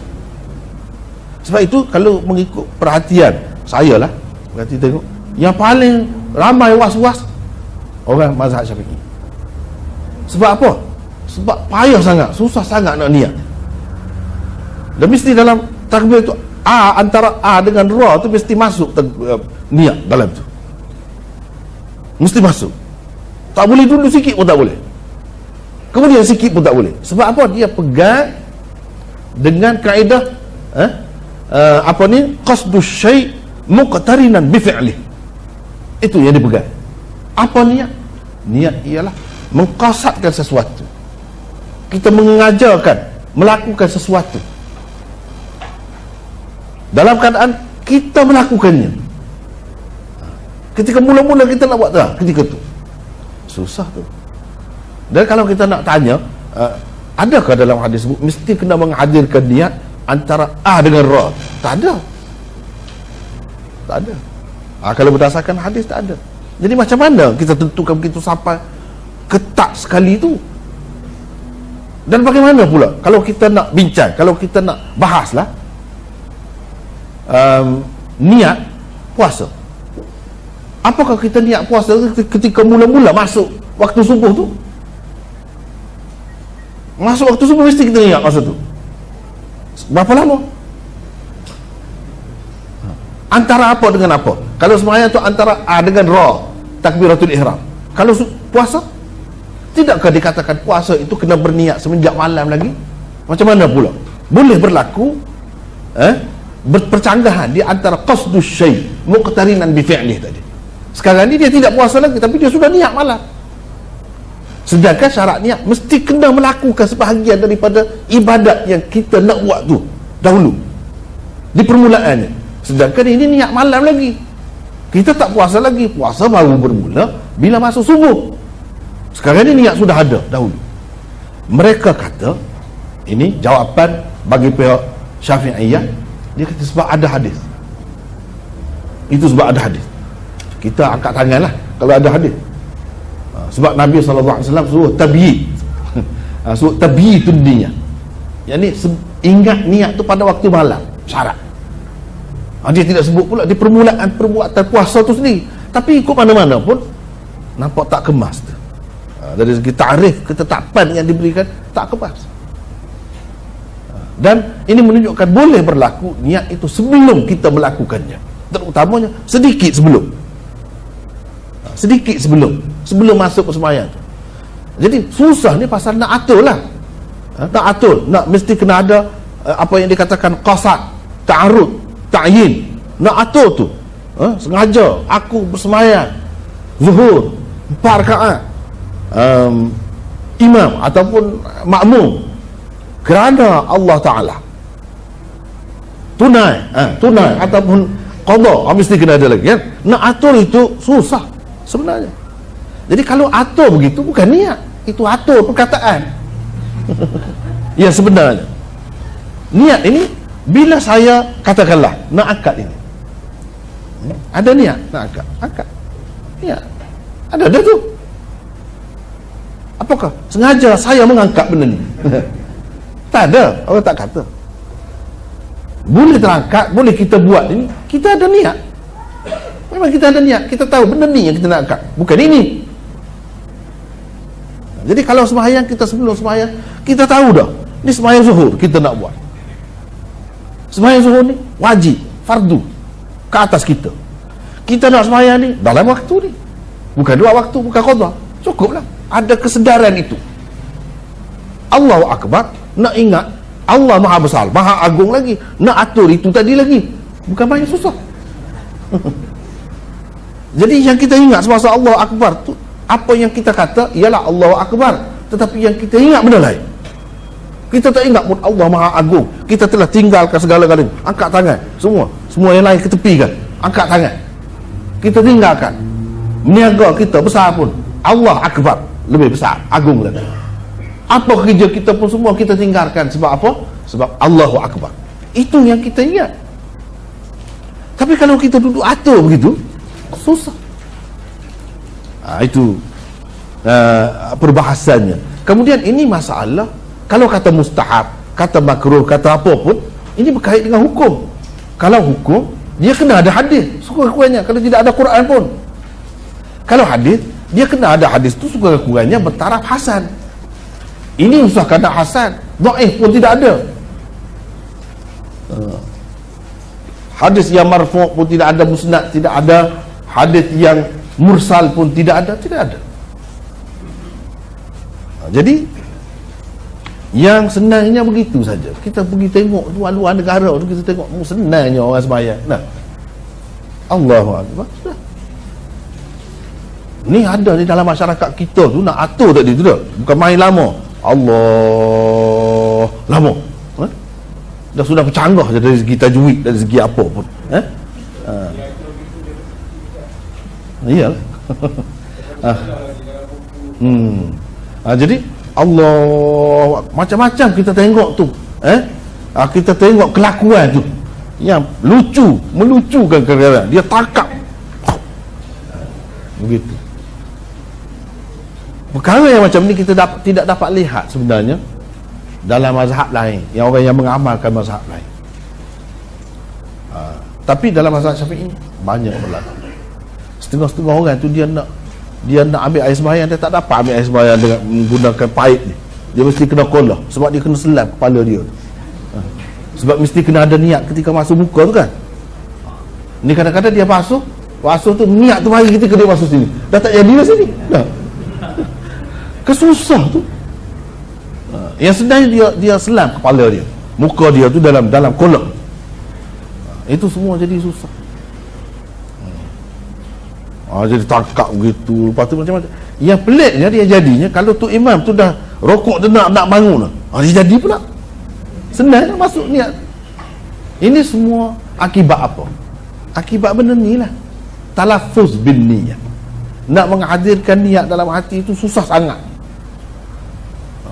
Sebab itu kalau mengikut perhatian saya lah, berarti tengok yang paling ramai was-was orang mazhab Syafi'i. Sebab apa? Sebab payah sangat, susah sangat nak niat. Dan mesti dalam takbir tu antara dengan ra tu mesti masuk niat dalam tu, mesti masuk. Tak boleh dulu sikit pun tak boleh, kemudian sikit pun tak boleh. Sebab apa? Dia pegang dengan kaedah qasdus syai' muqtarinan bi fi'lih. Itu yang dipegang. Apa niat? Niat ialah mengqasadkan sesuatu. Kita mengajarkan melakukan sesuatu dalam keadaan kita melakukannya. Ketika mula-mula kita nak buat ketika tu susah tu. Dan kalau kita nak tanya, adakah dalam hadis mesti kena menghadirkan niat antara dengan ra? Tak ada. Tak ada. Kalau berdasarkan hadis tak ada. Jadi macam mana kita tentukan begitu sampai ketat sekali tu? Dan bagaimana pula kalau kita nak bincang, kalau kita nak bahaslah niat puasa. Apakah kita niat puasa ketika mula-mula masuk waktu subuh tu? Masuk waktu subuh mesti kita niat masa tu. Berapa lama? Antara apa dengan apa? Kalau sembahyang tu antara dengan ra, takbiratul ihram. Kalau puasa, tidakkah dikatakan puasa itu kena berniat semenjak malam lagi? Macam mana pula? Boleh berlaku berpercanggahan di antara qasdus syai' muqtarinan bi fi'lih tadi. Sekarang ni dia tidak puasa lagi, tapi dia sudah niat malam. Sedangkan syarat niat mesti kena melakukan sebahagian daripada ibadat yang kita nak buat tu dahulu di permulaannya. Sedangkan ini niat malam lagi, kita tak puasa lagi, puasa baru bermula bila masuk subuh. Sekarang ini niat sudah ada dahulu. Mereka kata, ini jawapan bagi pihak Syafi'iyah, dia kata sebab ada hadis. Itu sebab ada hadis. Kita angkat tangan lah kalau ada hadis. Sebab Nabi SAW suruh tabi'i, suruh tabi'itun niyah, yang ni ingat niat tu pada waktu malam, syarat. Dia tidak sebut pula di permulaan perbuatan puasa tu sendiri, tapi ikut mana-mana pun nampak tak kemas tu. Dari segi ta'rif, ketetapan yang diberikan tak kemas. Dan ini menunjukkan boleh berlaku niat itu sebelum kita melakukannya, terutamanya sedikit sebelum, sedikit sebelum masuk ke sembahyang tu. Jadi susah ni pasal nak atur lah, nak atur, nak mesti kena ada apa yang dikatakan qasad, ta'arud, ta'yin, nak atur tu. Sengaja aku bersembahyang zuhur 4 rakaat, imam ataupun makmum kerana Allah Ta'ala, tunai ataupun qada, mesti kena ada lagi kan. Nak atur itu susah sebenarnya. Jadi kalau atur begitu bukan niat, itu atur perkataan. Ya sebenarnya niat ini bila saya katakanlah nak akad ini, ada niat nak akad, ya ada tu. Apakah sengaja saya mengangkat benda ni? ada, orang tak kata. Boleh terangkat, boleh kita buat ini, kita ada niat. Memang kita ada niat, kita tahu benda ni yang kita nak angkat, bukan ini. Jadi kalau sembahyang, kita sebelum sembahyang kita tahu dah, ni sembahyang zuhur kita nak buat. Sembahyang zuhur ni wajib, fardu ke atas kita. Kita nak sembahyang ni dalam waktu ni, bukan dua waktu, bukan qada. Cukuplah ada kesedaran itu. Allahu Akbar, nak ingat Allah Maha Besar, Maha Agung lagi, nak atur itu tadi lagi, bukan banyak susah. Jadi yang kita ingat semasa Allahu Akbar tu, apa yang kita kata ialah Allahu Akbar, tetapi yang kita ingat benda lain. Kita tak ingat pun Allah Maha Agung, kita telah tinggalkan segala-galanya, angkat tangan, semua yang lain ketepikan, angkat tangan, kita tinggalkan. Niaga kita besar pun Allah Akbar, lebih besar, agung lagi. Apa kerja kita pun semua kita tinggalkan. Sebab apa? Sebab Allahu Akbar. Itu yang kita ingat. Tapi kalau kita duduk atur begitu, susah. Itu perbahasannya. Kemudian ini masalah, kalau kata mustahab, kata makruh, kata apa pun, ini berkait dengan hukum. Kalau hukum, dia kena ada hadis sekurang-kurangnya, kalau tidak ada Quran pun. Kalau hadis, dia kena ada hadis tu sekurang-kurangnya bertaraf hasan. Ini usah kata hasan, dhaif pun tidak ada. Hadis yang marfu' pun tidak ada, musnad tidak ada, hadis yang mursal pun tidak ada, tidak ada. Jadi yang senangnya begitu saja. Kita pergi tengok luar-luar negara tu, kita tengok senangnya orang sembahyang. Nah, Allahu Akbar. Ni ada di dalam masyarakat kita tu, nak atur tadi tu dah, bukan main lama. Allah lama, dah sudah bercanggah dari segi tajwid, dari segi apa pun. Iyalah. Jadi Allah, macam-macam kita tengok tu. Kita tengok kelakuan tu yang lucu, melucukan kadang-kadang. Dia tangkap begitu. Perkara yang macam ni kita tidak dapat lihat sebenarnya dalam mazhab lain, yang orang yang mengamalkan mazhab lain. Tapi dalam mazhab Syafi'i banyak berlaku. Setengah-setengah orang tu dia nak ambil air sembahyang, dia tak dapat ambil air sembahyang dengan menggunakan paip ni. Dia mesti kena kolah, sebab dia kena selam kepala dia. Sebab mesti kena ada niat ketika masuk muka tu kan. Ni kadang-kadang dia basuh tu niat tu mari ketika dia masuk sini, dah tak jadi dah sini dah. Kesusah tu. Yang sebenarnya dia selam kepala dia, muka dia tu dalam kolah. Itu semua jadi susah. Jadi tangkap begitu, lepas tu macam-macam. Yang peliknya dia jadinya, kalau tu imam tu dah rokok, dia nak bangun lah, dia jadi pula senang nak masuk niat. Ini semua akibat apa? Akibat benda ni lah, talaffuz bin niyat. Nak menghadirkan niat dalam hati itu susah sangat,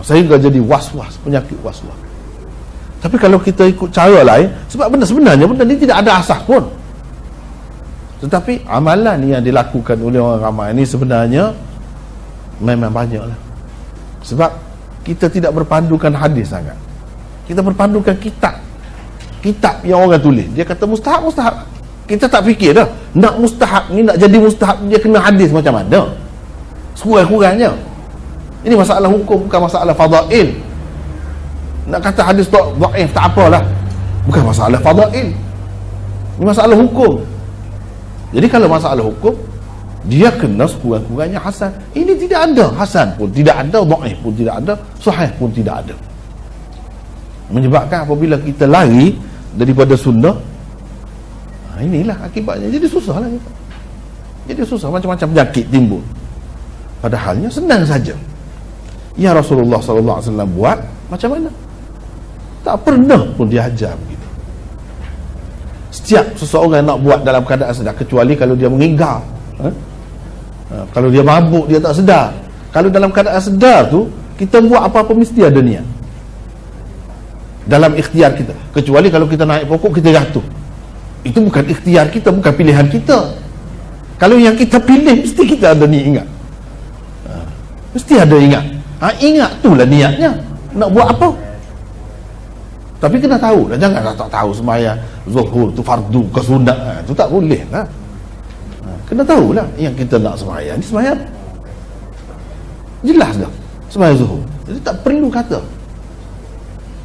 sehingga jadi was-was, penyakit was-was. Tapi kalau kita ikut cara lain, sebab sebenarnya benda ni tidak ada asas pun, tetapi amalan yang dilakukan oleh orang ramai ini sebenarnya memang banyaklah. Sebab kita tidak berpandukan hadis sangat, kita berpandukan kitab yang orang tulis. Dia kata mustahab, kita tak fikir dah nak mustahab ni, nak jadi mustahab dia kena hadis macam mana. Sekurang-kurangnya ini masalah hukum, bukan masalah fadail. Nak kata hadis tu dhaif tak apalah, bukan masalah fadail, ini masalah hukum. Jadi kalau masalah hukum, dia kena sekurang-kurangnya hasan. Ini tidak ada, hasan pun tidak ada, dhaif pun tidak ada, sahih pun tidak ada. Menyebabkan apabila kita lari daripada sunnah, inilah akibatnya. Jadi susah lah kita. Jadi susah, macam-macam penyakit timbul. Padahalnya senang saja. Ya Rasulullah SAW buat macam mana? Tak pernah pun diajar begitu. Setiap seseorang nak buat dalam keadaan sedar, kecuali kalau dia menginggar. Kalau dia mabuk, dia tak sedar. Kalau dalam keadaan sedar tu, kita buat apa-apa mesti ada niat dalam ikhtiar kita. Kecuali kalau kita naik pokok, kita jatuh, itu bukan ikhtiar kita, bukan pilihan kita. Kalau yang kita pilih, mesti kita ada niat ingat. Mesti ada ingat. Ingat itulah niatnya. Nak buat apa? Tapi kena tahu lah, jangan tak tahu sembahyang zuhur tu fardu ke sunat, tu tak boleh lah. Kena tahu lah yang kita nak sembahyang ni sembahyang jelas dah, sembahyang zuhur. Jadi tak perlu kata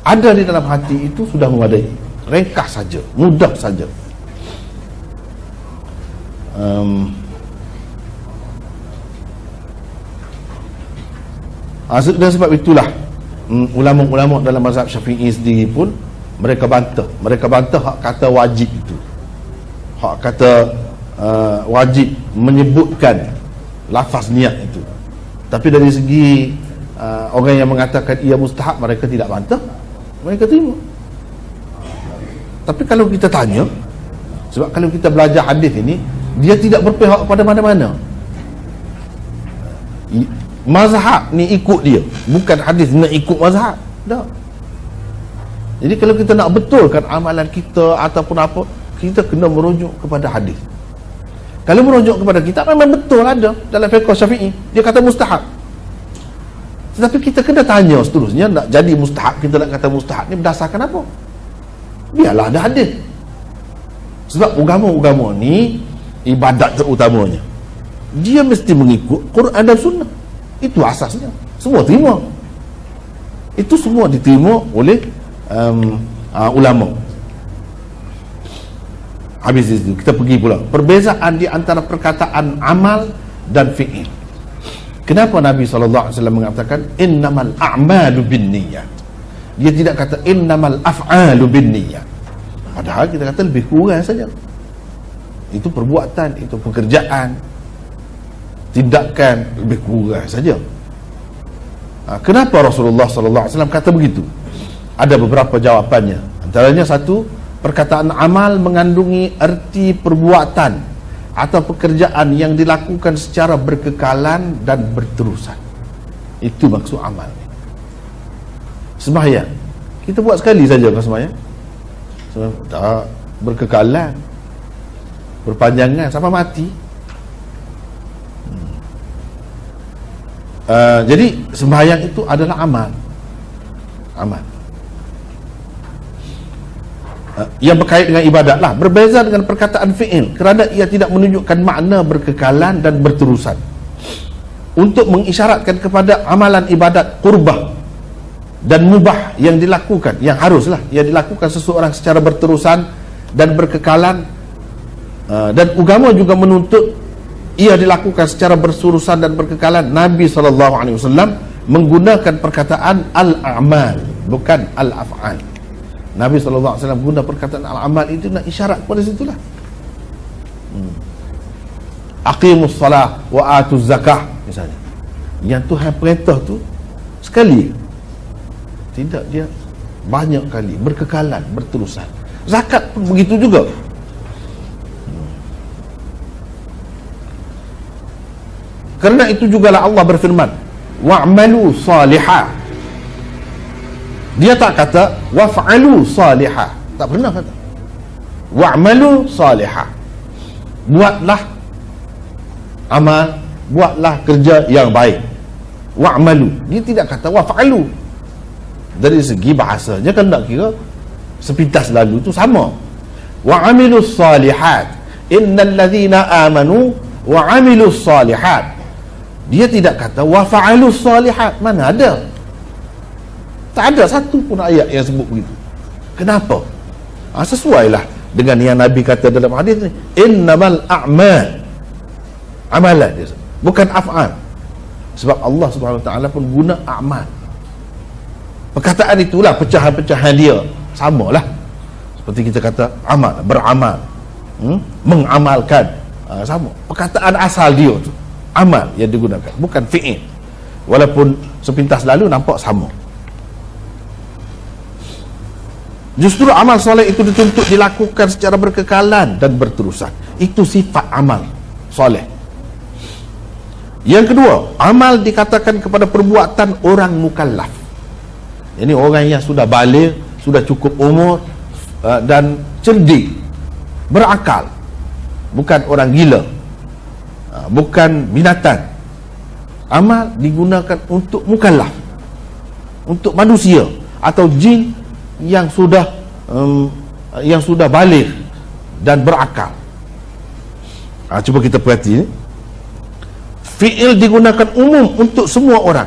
ada di dalam hati, itu sudah memadai. Ringkas saja, mudah saja. Dan sebab itulah ulama-ulama dalam mazhab Syafi'i sendiri pun mereka bantah hak kata wajib itu, hak kata wajib menyebutkan lafaz niat itu. Tapi dari segi orang yang mengatakan ia mustahab, mereka tidak bantah, mereka terima. Tapi kalau kita tanya, sebab kalau kita belajar hadis ini, dia tidak berpihak pada mana-mana. Mazhab ni ikut dia, bukan hadis nak ikut mazhab. Tak. Jadi kalau kita nak betulkan amalan kita ataupun apa, kita kena merujuk kepada hadis. Kalau merujuk kepada kitab, memang betul ada dalam fiqh Syafi'i, dia kata mustahab. Tetapi kita kena tanya seterusnya, nak jadi mustahab, kita nak kata mustahab ni berdasarkan apa? Biarlah ada hadis. Sebab agama-agama ni, ibadat terutamanya, dia mesti mengikut Quran dan Sunnah. Itu asasnya. Semua terima. Itu semua diterima oleh ulama. Habis itu kita pergi pula perbezaan di antara perkataan amal dan fi'il. Kenapa Nabi SAW mengatakan innamal a'malu binniyat? Dia tidak kata innamal af'alu binniyat. Padahal kita kata lebih kurang saja. Itu perbuatan, itu pekerjaan, tindakan, lebih kurang saja. Kenapa Rasulullah SAW kata begitu? Ada beberapa jawapannya. Antaranya satu, perkataan amal mengandungi erti perbuatan atau pekerjaan yang dilakukan secara berkekalan dan berterusan. Itu maksud amal. Sembahyang, kita buat sekali saja kan sembahyang? Tak, berkekalan, berpanjangan sampai mati. Jadi sembahyang itu adalah amal. Yang berkait dengan ibadat lah. Berbeza dengan perkataan fi'il kerana ia tidak menunjukkan makna berkekalan dan berterusan, untuk mengisyaratkan kepada amalan ibadat qurbah dan mubah yang dilakukan, yang haruslah yang dilakukan seseorang secara berterusan dan berkekalan. Dan agama juga menuntut ia dilakukan secara bersurusan dan berkekalan. Nabi SAW menggunakan perkataan al-a'mal, bukan al-af'al. Nabi SAW guna perkataan al-amal itu nak isyarat kepada situlah. Aqimus salah wa atuz zakah misalnya. Yang Tuhan perintah tu sekali, tidak, dia banyak kali, berkekalan, berterusan. Zakat pun begitu juga. Kerana itu jugalah Allah berfirman, wa'malu salihah. Dia tak kata wa'fa'alu salihah, tak pernah kata wa'malu salihah. Buatlah amal, buatlah kerja yang baik. Wa'malu, dia tidak kata wa'fa'alu. Dari segi bahasanya kan tak kira sepintas lalu tu sama. Wa'amilus salihat, innal ladhina amanu wa'amilus salihat. Dia tidak kata wa fa'alus salihat. Mana ada? Tak ada satu pun ayat yang sebut begitu. Kenapa? Sesuailah dengan yang Nabi kata dalam hadis ni, innamal a'mal, amalan dia, bukan af'al. Sebab Allah Subhanahu Wa Taala pun guna a'mal. Perkataan itulah pecahan-pecahan dia samalah. Seperti kita kata amal, beramal, mengamalkan, sama. Perkataan asal dia tu amal yang digunakan, bukan fi'il. Walaupun sepintas lalu nampak sama. Justru amal soleh itu dituntut dilakukan secara berkekalan dan berterusan. Itu sifat amal soleh. Yang kedua, amal dikatakan kepada perbuatan orang mukallaf. Ini orang yang sudah baligh, sudah cukup umur dan cerdik, berakal. Bukan orang gila, bukan binatang. Amal digunakan untuk mukallaf, untuk manusia atau jin yang sudah baligh dan berakal. Cuba kita perhati ni. Fi'il digunakan umum untuk semua orang.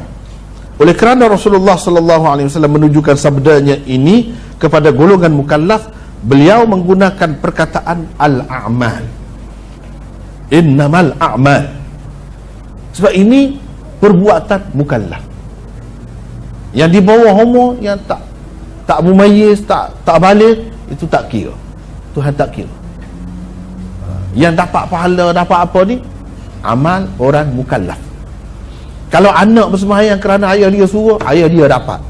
Oleh kerana Rasulullah sallallahu alaihi wasallam menunjukkan sabdanya ini kepada golongan mukallaf, beliau menggunakan perkataan al-a'mal. Innamal a'mal. Sebab ini perbuatan mukallaf. Yang di bawah umur, yang tak mumayyiz, tak baligh, itu tak kira. Tuhan tak kira. Yang dapat pahala, dapat apa ni? Amal orang mukallaf. Kalau anak bersembahyang kerana ayah dia suruh, ayah dia dapat.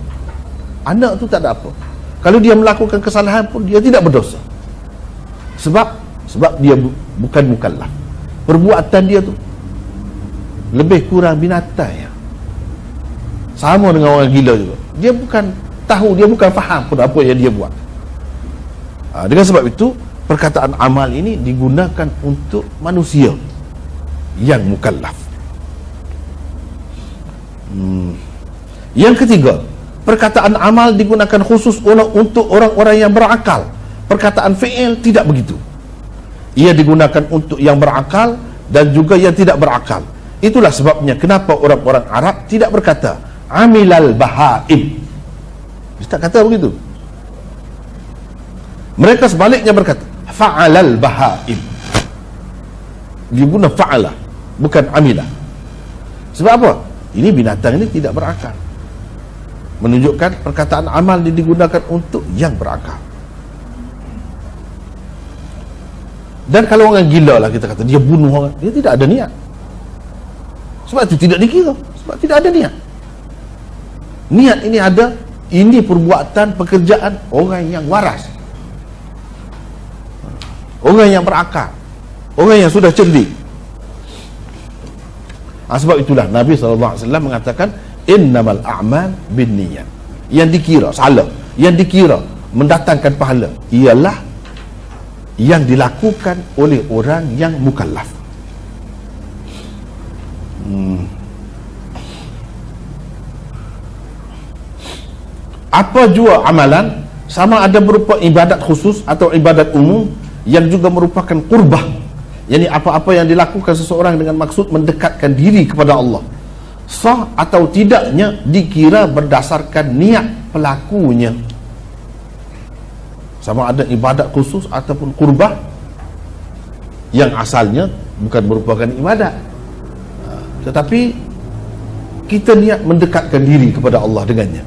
Anak tu tak ada apa. Kalau dia melakukan kesalahan pun, dia tidak berdosa. Sebab dia bukan mukallaf. Perbuatan dia tu lebih kurang binatang ya. Sama dengan orang gila juga. Dia bukan tahu, dia bukan faham pun apa yang dia buat. Dengan sebab itu, perkataan amal ini digunakan untuk manusia yang mukallaf. Yang ketiga, perkataan amal digunakan khusus untuk orang-orang yang berakal. Perkataan fi'il tidak begitu. Ia digunakan untuk yang berakal dan juga yang tidak berakal. Itulah sebabnya kenapa orang-orang Arab tidak berkata amilal bahaim. Dia tak kata begitu. Mereka sebaliknya berkata fa'alal bahaim. Dia guna fa'ala, bukan amilah. Sebab apa? Ini binatang ini tidak berakal. Menunjukkan perkataan amal digunakan untuk yang berakal. Dan kalau orang gila lah, kita kata dia bunuh orang, dia tidak ada niat. Sebab itu tidak dikira. Sebab tidak ada niat. Niat ini ada. Ini perbuatan, pekerjaan orang yang waras, orang yang berakal, orang yang sudah cerdik. Sebab itulah Nabi SAW mengatakan innamal a'mal binniyat. Yang dikira salah, yang dikira mendatangkan pahala ialah yang dilakukan oleh orang yang mukallaf. Apa jua amalan, sama ada berupa ibadat khusus atau ibadat umum, yang juga merupakan qurbah, yakni apa-apa yang dilakukan seseorang dengan maksud mendekatkan diri kepada Allah, sah atau tidaknya dikira berdasarkan niat pelakunya. Sama ada ibadat khusus ataupun qurbah yang asalnya bukan merupakan ibadat, tetapi kita niat mendekatkan diri kepada Allah dengannya.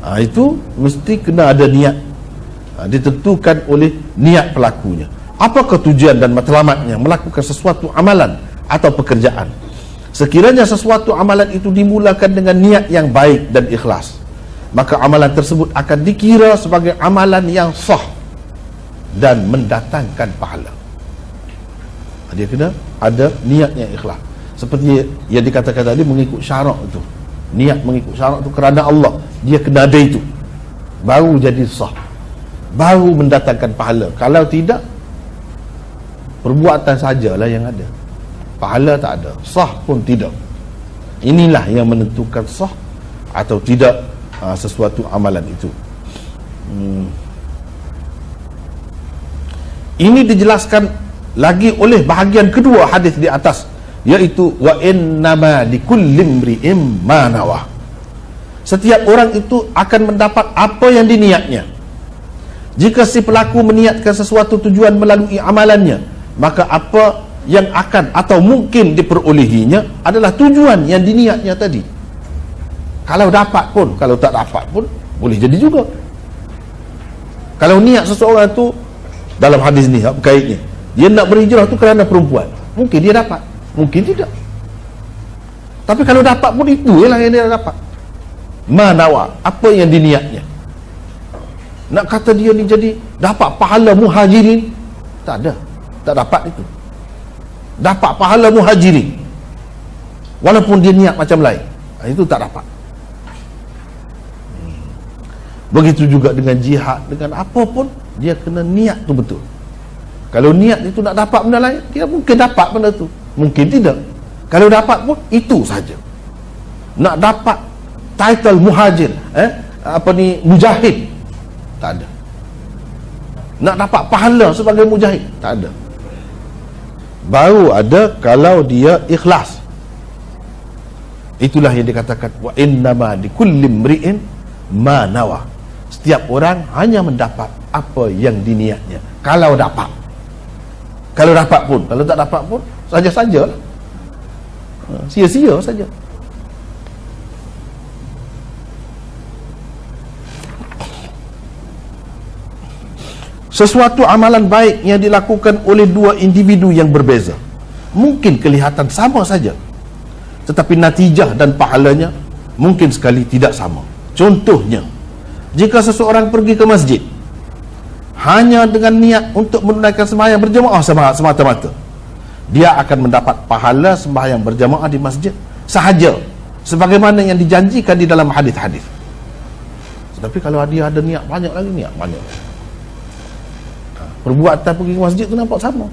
Itu mesti kena ada niat, ditentukan oleh niat pelakunya. Apakah tujuan dan matlamatnya melakukan sesuatu amalan atau pekerjaan? Sekiranya sesuatu amalan itu dimulakan dengan niat yang baik dan ikhlas, maka amalan tersebut akan dikira sebagai amalan yang sah dan mendatangkan pahala. Dia kena ada niat yang ikhlas. Seperti yang dikatakan tadi, mengikut syarak itu. Niat mengikut syarak itu kerana Allah, dia kena ada itu, baru jadi sah, baru mendatangkan pahala. Kalau tidak, perbuatan sajalah yang ada, pahala tak ada, sah pun tidak. Inilah yang menentukan sah atau tidak sesuatu amalan itu. Ini dijelaskan lagi oleh bahagian kedua hadis di atas, iaitu wa innama likulli imri'in ma nawah. Setiap orang itu akan mendapat apa yang diniatnya. Jika si pelaku meniatkan sesuatu tujuan melalui amalannya, maka apa yang akan atau mungkin diperolehinya adalah tujuan yang diniatnya tadi. Kalau dapat pun, kalau tak dapat pun boleh jadi juga. Kalau niat seseorang tu dalam hadis ni berkaitnya, dia nak berhijrah tu kerana perempuan, mungkin dia dapat, mungkin tidak. Tapi kalau dapat pun itu ialah yang dia dapat. Manawa, apa yang diniatnya. Nak kata dia ni jadi dapat pahala muhajirin, tak ada, tak dapat itu. Dapat pahala muhajirin walaupun dia niat macam lain, itu tak dapat. Begitu juga dengan jihad, dengan apa pun dia kena niat tu betul. Kalau niat itu nak dapat benda lain, dia mungkin dapat benda tu, mungkin tidak. Kalau dapat pun itu saja. Nak dapat title muhajir, mujahid, Tak ada. Nak dapat pahala sebagai mujahid? Tak ada. Baru ada kalau dia ikhlas. Itulah yang dikatakan wa innama likulli imri'in ma nawa. Setiap orang hanya mendapat apa yang diniatnya. Kalau dapat. Kalau dapat pun, kalau tak dapat pun saja-sajalah. Sia-sia saja. Sesuatu amalan baik yang dilakukan oleh dua individu yang berbeza mungkin kelihatan sama saja, tetapi natijah dan pahalanya mungkin sekali tidak sama. Contohnya, jika seseorang pergi ke masjid hanya dengan niat untuk menunaikan sembahyang berjamaah semata-mata, dia akan mendapat pahala sembahyang berjamaah di masjid sahaja, sebagaimana yang dijanjikan di dalam hadis-hadis. Tetapi kalau dia ada niat banyak lagi, niat banyak, perbuatan pergi ke masjid tu nampak sama.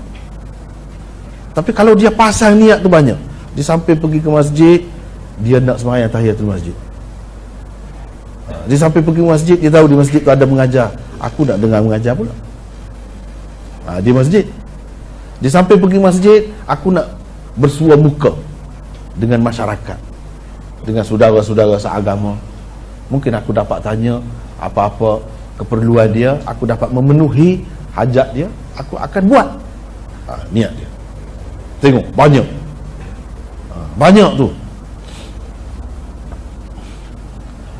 Tapi kalau dia pasang niat tu banyak, di samping pergi ke masjid, dia nak sembahyang tahiyatul masjid. Di samping pergi ke masjid, dia tahu di masjid tu ada mengajar, aku nak dengar mengajar pula. Di masjid. Di samping pergi ke masjid, aku nak bersua muka dengan masyarakat, dengan saudara-saudara seagama. Mungkin aku dapat tanya apa-apa keperluan dia, aku dapat memenuhi hajat dia, aku akan buat. Niat dia. Tengok, banyak. Banyak tu.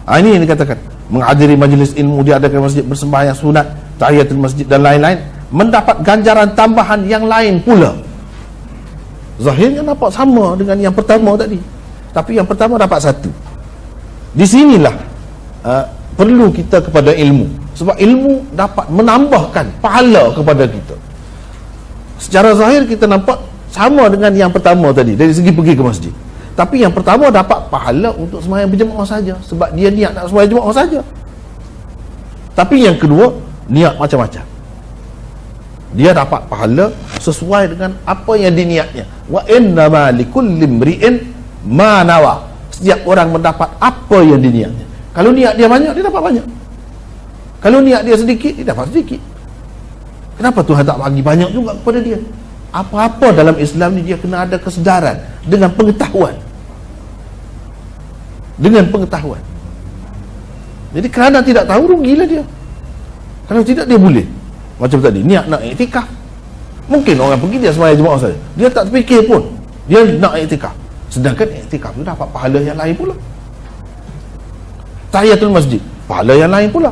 Ini yang dikatakan, menghadiri majlis ilmu, diadakan masjid, bersembahyang sunat, tahiyatul masjid dan lain-lain, mendapat ganjaran tambahan yang lain pula. Zahirnya nampak sama dengan yang pertama tadi, tapi yang pertama dapat satu. Di sinilah perlu kita kepada ilmu, sebab ilmu dapat menambahkan pahala kepada kita. Secara zahir kita nampak sama dengan yang pertama tadi dari segi pergi ke masjid, tapi yang pertama dapat pahala untuk sembahyang berjemaah saja, sebab dia niat nak sembahyang berjemaah saja. Tapi yang kedua, niat macam-macam, dia dapat pahala sesuai dengan apa yang diniatnya. Wa innama likulli imri'in ma nawa. Setiap orang mendapat apa yang diniatnya. Kalau niat dia banyak, dia dapat banyak. Kalau niat dia sedikit, dia dapat sedikit. Kenapa Tuhan tak bagi banyak juga kepada dia? Apa-apa dalam Islam ni dia kena ada kesedaran dengan pengetahuan. Dengan pengetahuan. Jadi kerana tidak tahu, rugilah dia. Kalau tidak, dia boleh. Macam tadi, niat nak iktikaf. Mungkin orang pergi dia sembahyang jemaah saja, dia tak terfikir pun dia nak iktikaf. Sedangkan iktikaf tu dapat pahala yang lain pula. Tahiyatul masjid, pahala yang lain pula.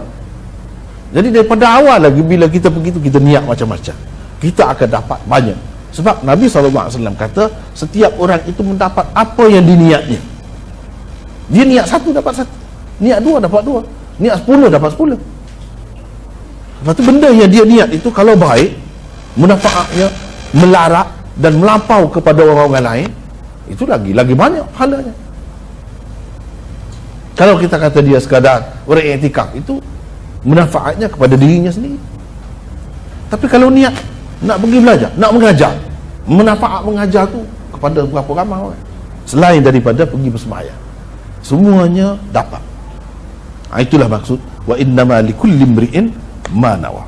Jadi daripada awal lagi bila kita pergi tu, kita niat macam-macam, kita akan dapat banyak. Sebab Nabi SAW kata, setiap orang itu mendapat apa yang diniatnya. Dia niat satu dapat satu, niat dua dapat dua, niat 10 dapat 10. Lepas tu benda yang dia niat itu kalau baik, manfaatnya melarat dan melampau kepada orang-orang lain, itu lagi banyak pahalanya. Kalau kita kata dia sekadar beriktikaf, itu manfaatnya kepada dirinya sendiri. Tapi kalau niat nak pergi belajar, nak mengajar, manfaat mengajar tu kepada berapa ramai orang, selain daripada pergi bersembahyang, semuanya dapat. Itulah maksud wa innama likulli imri'in ma nawa.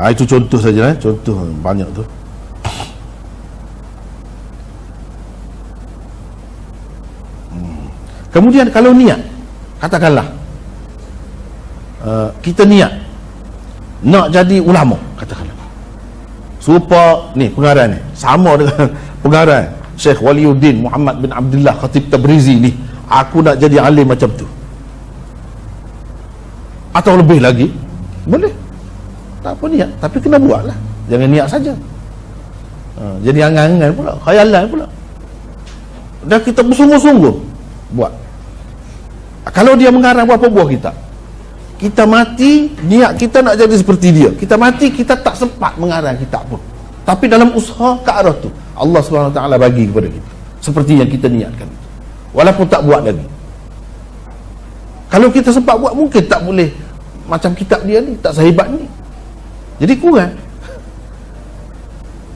Itu contoh saja, contoh banyak tu. Kemudian kalau niat, katakanlah kita niat nak jadi ulama, katakanlah, supaya ni pengarang ni sama dengan pengarang Syekh Waliuddin Muhammad bin Abdullah Khatib Tabrizi ni, aku nak jadi alim macam tu, atau lebih lagi, boleh. Tak apa niat, tapi kena buat lah, jangan niat saja. Jadi angan-angan pula, khayalan pula, dan kita bersungguh-sungguh buat. Kalau dia mengarang berapa buah kita mati, niat kita nak jadi seperti dia, kita mati, kita tak sempat mengarang kitab pun, tapi dalam usaha ke arah tu Allah SWT bagi kepada kita seperti yang kita niatkan, walaupun tak buat lagi. Kalau kita sempat buat, mungkin tak boleh macam kitab dia ni, tak sehebat ni, jadi kurang.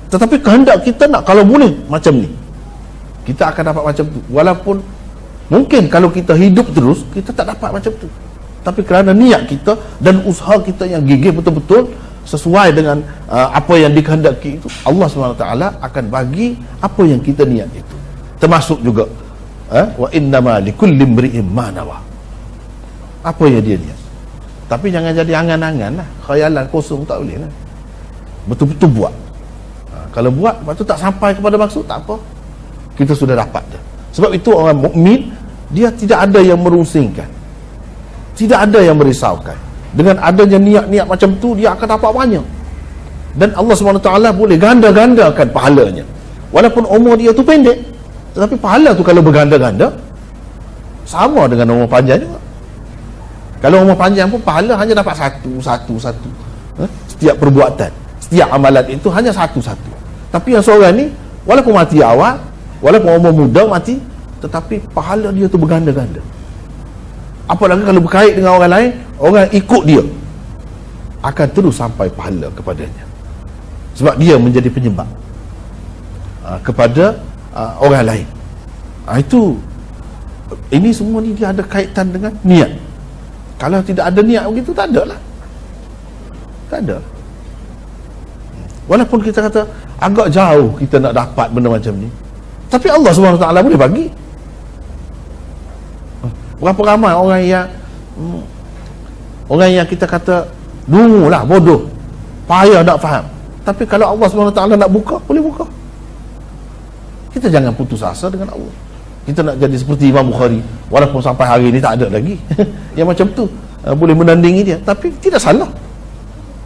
Tetapi kehendak kita nak kalau boleh macam ni, kita akan dapat macam tu. Walaupun mungkin kalau kita hidup terus, kita tak dapat macam tu. Tapi kerana niat kita dan usaha kita yang gigih betul-betul sesuai dengan apa yang dikehendaki itu, Allah SWT akan bagi apa yang kita niat itu. Termasuk juga wa innama likulli imri'in ma nawa. Apa yang dia niat. Tapi jangan jadi angan-angan lah, khayalan kosong, tak boleh lah. Betul-betul buat. Kalau buat, lepas tu tak sampai kepada maksud, tak apa, kita sudah dapat dah. Sebab itu orang mukmin, dia tidak ada yang merusingkan, tidak ada yang merisaukan. Dengan adanya niat-niat macam tu, dia akan dapat banyak. Dan Allah SWT boleh ganda-gandakan pahalanya. Walaupun umur dia tu pendek, tetapi pahala tu kalau berganda-ganda, sama dengan umur panjang juga. Kalau umur panjang pun pahala hanya dapat satu. Setiap perbuatan, setiap amalan itu hanya satu-satu. Tapi yang seorang ni, walaupun mati awal, walaupun umur muda mati, tetapi pahala dia tu berganda-ganda. Apalagi kalau berkait dengan orang lain, orang ikut dia, akan terus sampai pahala kepadanya. Sebab dia menjadi penyebab kepada orang lain. Itu, ini semua ni dia ada kaitan dengan niat. Kalau tidak ada niat begitu, tak ada lah. Tak ada. Walaupun kita kata agak jauh kita nak dapat benda macam ni, tapi Allah SWT boleh bagi. Berapa ramai orang yang kita kata dungu lah, bodoh, payah nak faham, tapi kalau Allah SWT nak buka, boleh buka. Kita jangan putus asa dengan Allah. Kita nak jadi seperti Imam Bukhari, walaupun sampai hari ini tak ada lagi yang macam tu boleh menandingi dia, tapi tidak salah.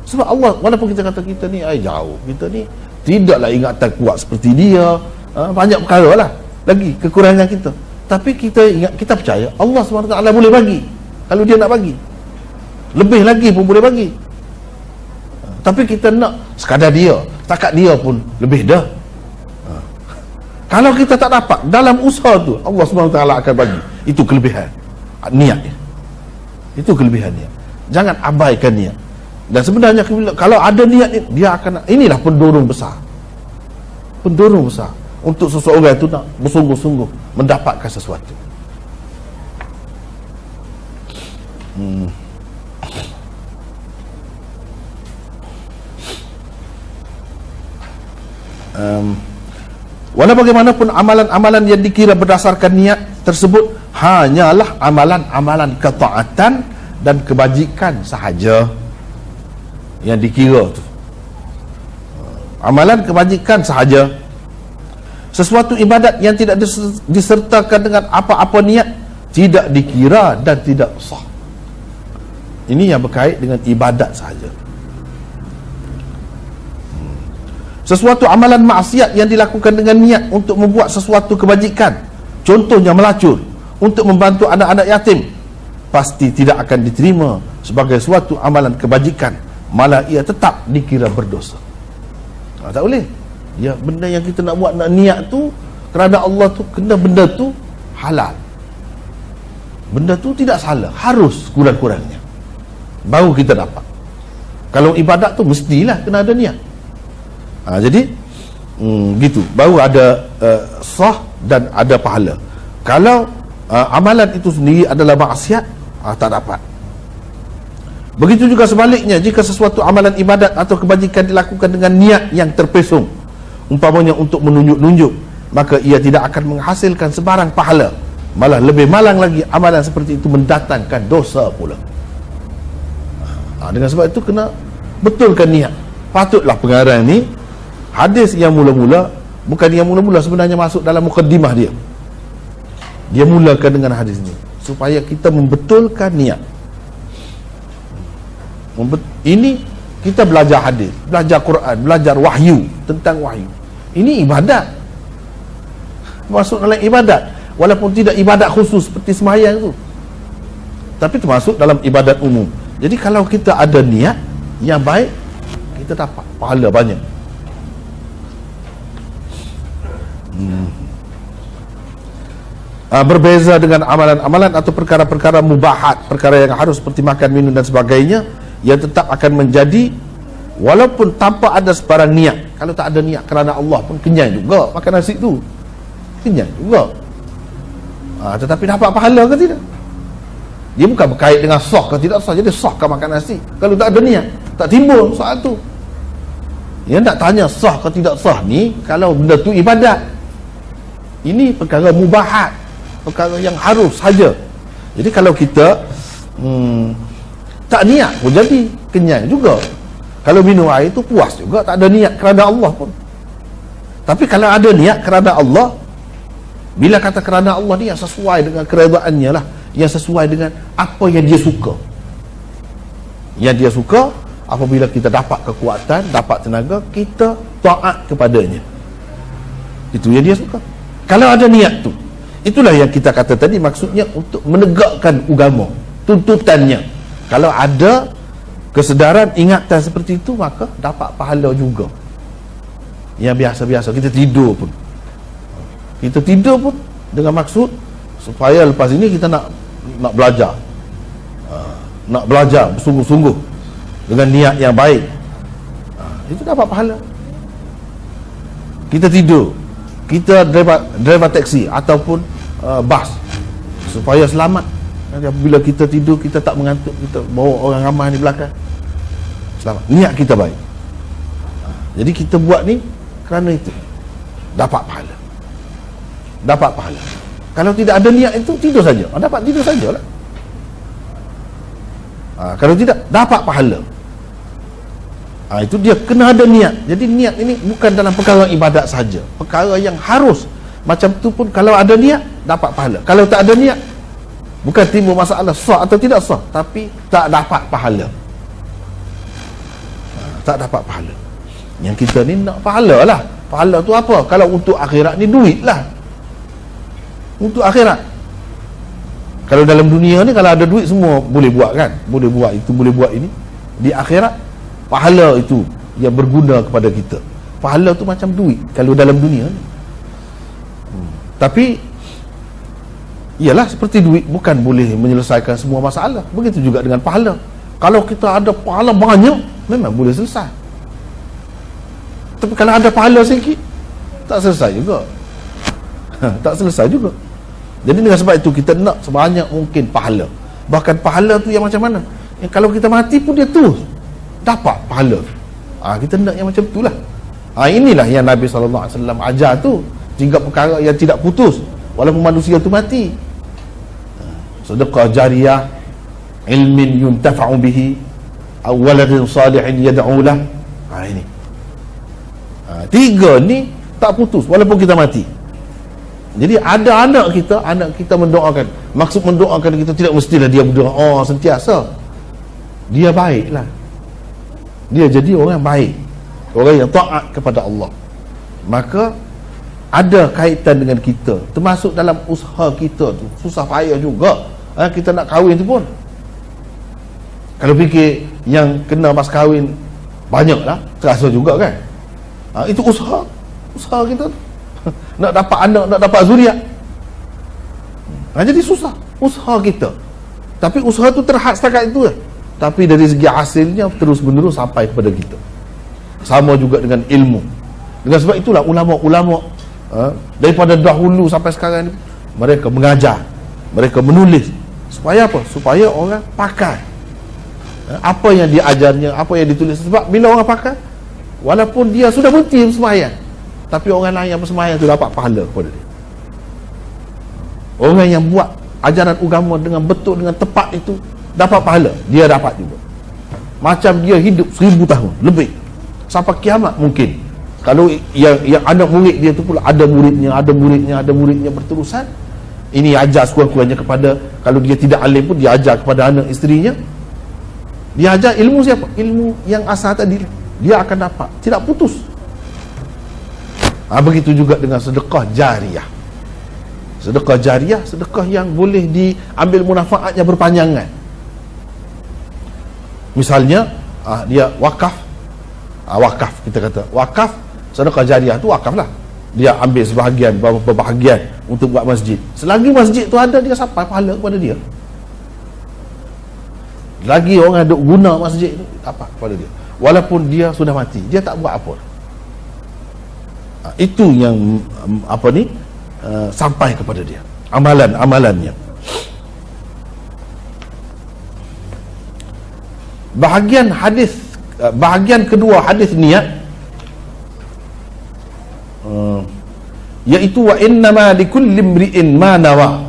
Sebab Allah, walaupun kita kata kita ni jauh, kita ni tidaklah ingatan kuat seperti dia, banyak perkara lah lagi kekurangan kita, tapi kita ingat, kita percaya Allah SWT boleh bagi. Kalau dia nak bagi, lebih lagi pun boleh bagi. Tapi kita nak sekadar dia, setakat dia pun lebih dah. Kalau kita tak dapat dalam usaha tu, Allah SWT akan bagi. Itu kelebihan niat. Itu kelebihan niat. Jangan abaikan niat. Dan sebenarnya kalau ada niat ni, dia akan, inilah pendorong besar. Pendorong besar untuk seseorang itu nak bersungguh-sungguh mendapatkan sesuatu. Walau bagaimanapun amalan-amalan yang dikira berdasarkan niat tersebut hanyalah amalan-amalan ketaatan dan kebajikan sahaja yang dikira tu. Amalan kebajikan sahaja. Sesuatu ibadat yang tidak disertakan dengan apa-apa niat tidak dikira dan tidak sah. Ini yang berkait dengan ibadat sahaja. Sesuatu amalan maksiat yang dilakukan dengan niat untuk membuat sesuatu kebajikan, contohnya melacur untuk membantu anak-anak yatim, pasti tidak akan diterima sebagai suatu amalan kebajikan, malah ia tetap dikira berdosa. Tak boleh. Ya, benda yang kita nak buat, nak niat tu kerana Allah tu, kena benda tu halal, benda tu tidak salah, harus kurang-kurangnya baru kita dapat. Kalau ibadat tu mestilah kena ada niat. Jadi gitu baru ada sah dan ada pahala. Kalau amalan itu sendiri adalah maksiat, tak dapat. Begitu juga sebaliknya, jika sesuatu amalan ibadat atau kebajikan dilakukan dengan niat yang terpesong, umpamanya untuk menunjuk-nunjuk, maka ia tidak akan menghasilkan sebarang pahala, malah lebih malang lagi amalan seperti itu mendatangkan dosa pula. Dengan sebab itu kena betulkan niat. Patutlah pengarang ni, hadis yang mula-mula, bukan yang mula-mula, sebenarnya masuk dalam mukaddimah dia. Dia mulakan dengan hadis ni supaya kita membetulkan niat. Ini kita belajar hadis, belajar Quran, belajar wahyu, tentang wahyu. Ini ibadat, masuk dalam ibadat, walaupun tidak ibadat khusus seperti sembahyang tu, tapi termasuk dalam ibadat umum. Jadi kalau kita ada niat yang baik, kita dapat pahala banyak. Berbeza dengan amalan-amalan atau perkara-perkara mubahat, perkara yang harus seperti makan, minum dan sebagainya, yang tetap akan menjadi walaupun tanpa ada sebarang niat. Kalau tak ada niat kerana Allah pun kenyang juga makan nasi tu. kenyang juga. Tetapi dapat pahala ke tidak? Dia bukan berkait dengan sah ke tidak sah. Jadi sah ke makan nasi kalau tak ada niat? Tak timbul soal tu. Yang nak tanya sah ke tidak sah ni kalau benda tu ibadat. Ini perkara mubahat, perkara yang harus saja. Jadi kalau kita tak niat pun jadi kenyang juga. Kalau minum air tu puas juga, tak ada niat kerana Allah pun. Tapi kalau ada niat kerana Allah, bila kata kerana Allah ni yang sesuai dengan keredaannya lah, yang sesuai dengan apa yang dia suka. Yang dia suka, apabila kita dapat kekuatan, dapat tenaga, kita taat kepadanya. Itu yang dia suka. Kalau ada niat tu, itulah yang kita kata tadi, maksudnya untuk menegakkan agama, tuntutannya. Kalau ada kesedaran, ingatan seperti itu, maka dapat pahala juga. Yang biasa-biasa, kita tidur pun dengan maksud supaya lepas ini kita nak belajar, nak belajar bersungguh-sungguh dengan niat yang baik, itu dapat pahala. Kita tidur, kita driver taksi ataupun bas supaya selamat. Bila kita tidur, kita tak mengantuk, kita bawa orang ramai di belakang, selamat, niat kita baik. Jadi kita buat ni kerana itu, dapat pahala. Kalau tidak ada niat itu, tidur saja, dapat tidur sajalah. Kalau tidak, dapat pahala. Itu dia kena ada niat. Jadi niat ini bukan dalam perkara ibadat saja, perkara yang harus. Macam tu pun kalau ada niat, dapat pahala. Kalau tak ada niat, bukan timbul masalah sah atau tidak sah, tapi tak dapat pahala. Tak dapat pahala. Yang kita ni nak pahala lah. Pahala tu apa? Kalau untuk akhirat ni, duit lah. Untuk akhirat. Kalau dalam dunia ni, kalau ada duit semua boleh buat kan, boleh buat itu, boleh buat ini. Di akhirat, pahala itu yang berguna kepada kita. Pahala tu macam duit kalau dalam dunia ni. Tapi ialah seperti duit, bukan boleh menyelesaikan semua masalah. Begitu juga dengan pahala. Kalau kita ada pahala banyak, memang boleh selesai. Tapi kalau ada pahala sikit, tak selesai juga. Tak selesai juga. Jadi dengan sebab itu kita nak sebanyak mungkin pahala. Bahkan pahala tu yang macam mana? Yang kalau kita mati pun dia terus dapat pahala. Kita nak yang macam itulah. Inilah yang Nabi SAW ajar tu. 3 perkara yang tidak putus walaupun manusia tu mati. Sedekah jariyah, ilmin yuntafa'u bihi, aw waladin salihin yad'u lah. Ini 3 ni tak putus walaupun kita mati. Jadi ada anak kita mendoakan. Maksud mendoakan kita tidak mestilah dia berdoa sentiasa. Dia baiklah, dia jadi orang baik, orang yang taat kepada Allah. Maka ada kaitan dengan kita, termasuk dalam usaha kita tu. Susah payah juga kita nak kahwin tu pun. Kalau fikir yang kena mas kahwin banyak lah, terasa juga kan. Itu usaha kita tu. Nak dapat anak, nak dapat zuriat. Jadi susah usaha kita. Tapi usaha tu terhad setakat itu lah. Tapi dari segi hasilnya terus menerus sampai kepada kita. Sama juga dengan ilmu. Dengan sebab itulah ulama-ulama daripada dahulu sampai sekarang ni, mereka mengajar, mereka menulis. Supaya apa? Supaya orang pakai apa yang diajarnya, apa yang ditulis. Sebab bila orang pakai, walaupun dia sudah berhenti sembahyang, tapi orang lain yang bersembahyang tu dapat pahala kepada dia. Orang yang buat ajaran agama dengan betul, dengan tepat itu, dapat pahala. Dia dapat juga. Macam dia hidup 1000 tahun lebih, sampai kiamat mungkin. Kalau yang anak murid dia tu pula ada muridnya berterusan. Ini ajar sekurang-kurangnya kepada, kalau dia tidak alim pun dia ajar kepada anak isterinya. Dia ajar ilmu siapa? Ilmu yang asal tadi. Dia akan dapat, tidak putus. Begitu juga dengan sedekah jariyah. Sedekah jariyah, sedekah yang boleh diambil munafaatnya berpanjangan. Misalnya dia wakaf. Wakaf, kita kata wakaf, sedekah jariyah tu wakaf lah. Dia ambil sebahagian, beberapa bahagian untuk buat masjid. Selagi masjid tu ada, dia sampai pahala kepada dia. Lagi orang duk guna masjid tu, dapat kepada dia. Walaupun dia sudah mati, dia tak buat apa. Itu yang sampai kepada dia, amalan-amalannya. Bahagian kedua hadis niat, iaitu wa innama likulli imri'in ma nawa.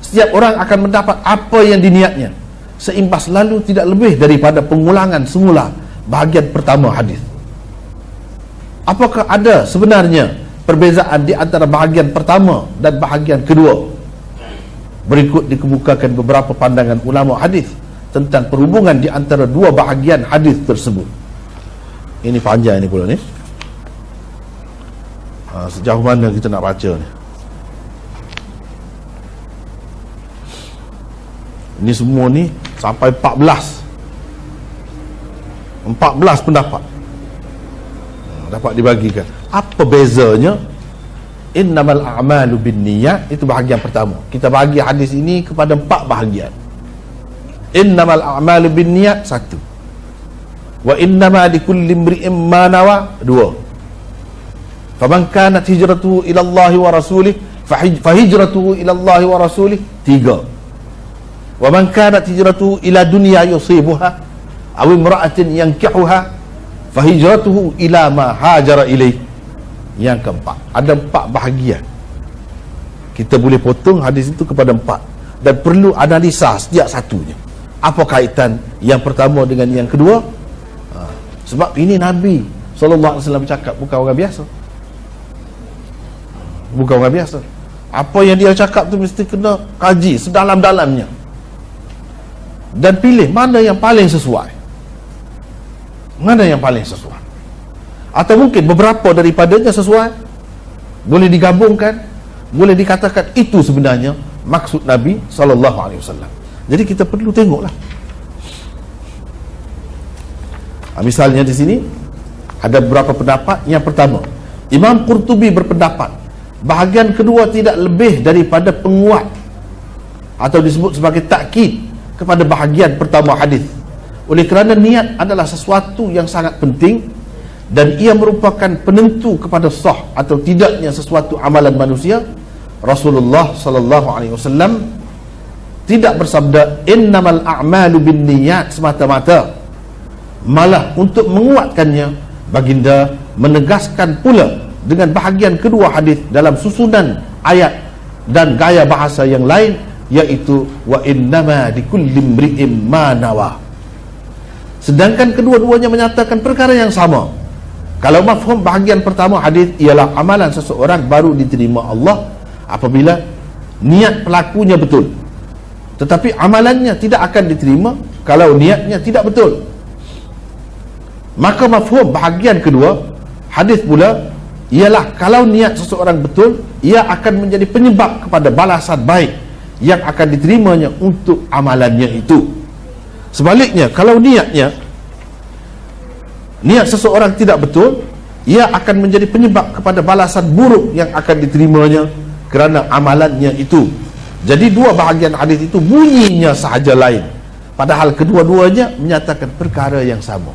Setiap orang akan mendapat apa yang diniatnya, seimbas lalu tidak lebih daripada pengulangan semula bahagian pertama hadis. Apakah ada sebenarnya perbezaan di antara bahagian pertama dan bahagian kedua? Berikut dikemukakan beberapa pandangan ulama hadis tentang perhubungan di antara dua bahagian hadis tersebut. Ini panjang ni pula ni. Sejauh mana kita nak baca ni? Ini semua ni sampai 14 pendapat dapat dibagikan. Apa bezanya? Innamal a'malu binniyat, itu bahagian pertama. Kita bagi hadis ini kepada 4 bahagian. Innamal a'malu binniyat, 1. Wa innama likulli imri'in ma nawa, 2. Faman kanat hijratuhu ila Allah wa rasulih fahijratuhu ila Allah wa rasulih, 3. Wa man kanat hijratuhu ila dunya yusibuha aw imra'atin yankihuha fahijratuhu ila ma hajara ilaih. Yang keempat, ada 4 bahagian. Kita boleh potong hadis itu kepada 4 dan perlu analisa setiap satunya. Apa kaitan yang pertama dengan yang kedua? Sebab ini Nabi SAW bercakap, bukan orang biasa. Bukan orang biasa. Apa yang dia cakap tu mesti kena kaji sedalam-dalamnya dan pilih mana yang paling sesuai. Mana yang paling sesuai. Atau mungkin beberapa daripadanya sesuai, boleh digabungkan, boleh dikatakan itu sebenarnya maksud Nabi SAW. Jadi kita perlu tengoklah. Misalnya di sini ada beberapa pendapat. Yang pertama, Imam Qurtubi berpendapat bahagian kedua tidak lebih daripada penguat atau disebut sebagai takkid kepada bahagian pertama hadis. Oleh kerana niat adalah sesuatu yang sangat penting dan ia merupakan penentu kepada sah atau tidaknya sesuatu amalan manusia, Rasulullah SAW tidak bersabda innamal a'malu binniyat semata-mata. Malah untuk menguatkannya, baginda menegaskan pula dengan bahagian kedua hadis dalam susunan ayat dan gaya bahasa yang lain, iaitu wa innama likulli imri'in ma nawa. Sedangkan kedua-duanya menyatakan perkara yang sama. Kalau mafhum bahagian pertama hadis ialah amalan seseorang baru diterima Allah apabila niat pelakunya betul, tetapi amalannya tidak akan diterima kalau niatnya tidak betul. Maka mafhum bahagian kedua hadis pula ialah kalau niat seseorang betul, ia akan menjadi penyebab kepada balasan baik yang akan diterimanya untuk amalannya itu. Sebaliknya, kalau niat seseorang tidak betul, ia akan menjadi penyebab kepada balasan buruk yang akan diterimanya kerana amalannya itu. Jadi dua bahagian hadis itu bunyinya sahaja lain, padahal kedua-duanya menyatakan perkara yang sama.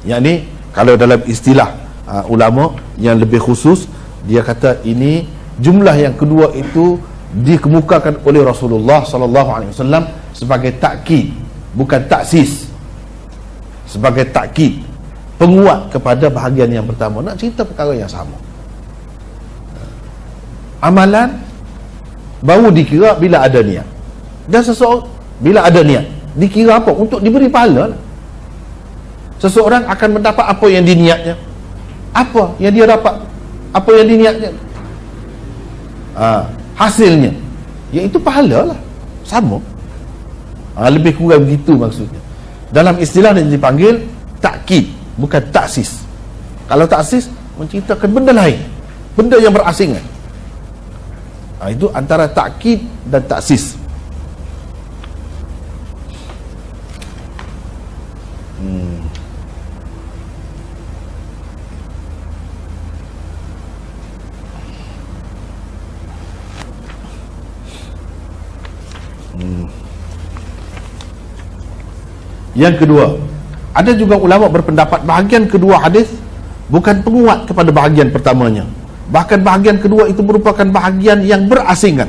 Yang ni kalau dalam istilah ulama yang lebih khusus, dia kata ini jumlah yang kedua itu dikemukakan oleh Rasulullah SAW sebagai takkid, bukan taksis. Sebagai takkid, penguat kepada bahagian yang pertama. Nak cerita perkara yang sama. Amalan baru dikira bila ada niat. Dan seseorang bila ada niat dikira apa? Untuk diberi pahala lah. Seseorang akan mendapat apa yang diniatnya. Apa yang dia dapat, apa yang diniatnya, hasilnya iaitu pahala lah. Sama. Lebih kurang begitu maksudnya. Dalam istilah yang dipanggil takkid, bukan taksis. Kalau taksis menceritakan benda lain, benda yang berasingan. Itu antara takkid dan taksis. Yang kedua, ada juga ulama berpendapat bahagian kedua hadis bukan penguat kepada bahagian pertamanya, Bahkan bahagian kedua itu merupakan bahagian yang berasingan.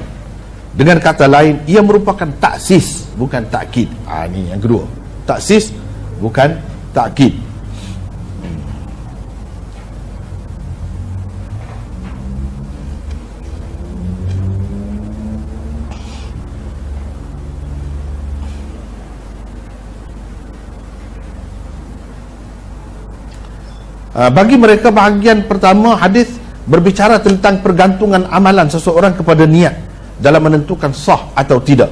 Dengan kata lain, ia merupakan taksis, bukan takkid. Ini yang kedua. Taksis, bukan takkid. Bagi mereka, bahagian pertama hadis berbicara tentang pergantungan amalan seseorang kepada niat dalam menentukan sah atau tidak,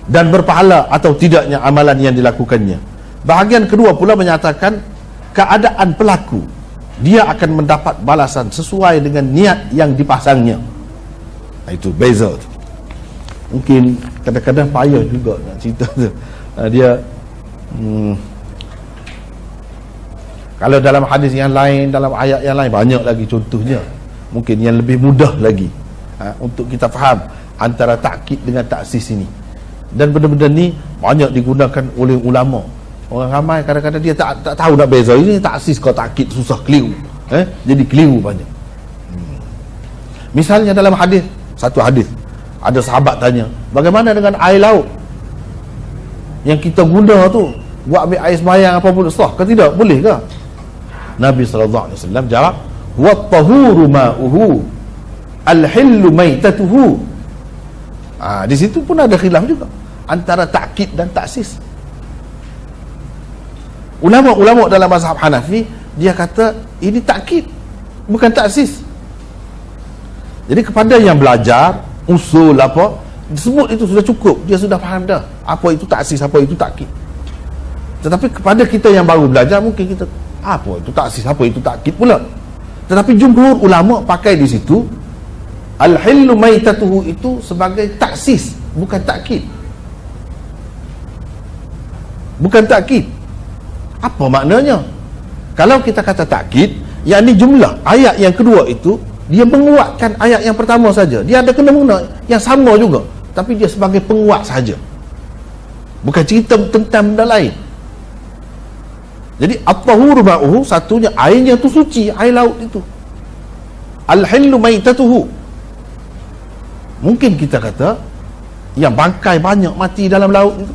dan berpahala atau tidaknya amalan yang dilakukannya. Bahagian kedua pula menyatakan keadaan pelaku, dia akan mendapat balasan sesuai dengan niat yang dipasangnya. Itu beza tu. Mungkin kadang-kadang payah juga nak cerita tu. Dia kalau dalam hadis yang lain, dalam ayat yang lain, banyak lagi contohnya. Mungkin yang lebih mudah lagi untuk kita faham antara takkid dengan taksis ini. Dan benda-benda ni banyak digunakan oleh ulama. Orang ramai kadang-kadang dia tak tahu nak beza. Ini taksis kau takkid, susah, keliru. Jadi keliru banyak. Misalnya dalam hadis, satu hadis, ada sahabat tanya, bagaimana dengan air laut yang kita guna tu buat ambil air sembahyang apa pun, sah ke tidak? Boleh ke? Nabi SAW jawab, wat-tahuru ma'uhu al-hillu maitatuhu. Di situ pun ada khilaf juga antara takkid dan taksis. Ulama-ulama dalam mazhab Hanafi, dia kata ini takkid, bukan taksis. Jadi kepada yang belajar usul apa, disebut itu sudah cukup, dia sudah faham dah apa itu taksis, apa itu takkid. Tetapi kepada kita yang baru belajar, mungkin kita apa itu taksis, apa itu takkid pula. Tetapi jumhur ulama pakai di situ al-hillu maitatuhu itu sebagai taksis, bukan takkid. Bukan takkid. Apa maknanya? Kalau kita kata takkid, yakni jumlah ayat yang kedua itu dia menguatkan ayat yang pertama saja. Dia ada kena-mengena yang sama juga, tapi dia sebagai penguat saja, bukan cerita tentang benda lain. Jadi at-tahuru ma'uhu, satunya airnya tu suci, air laut itu. Al-hillu maitatuhu, mungkin kita kata yang bangkai banyak mati dalam laut itu,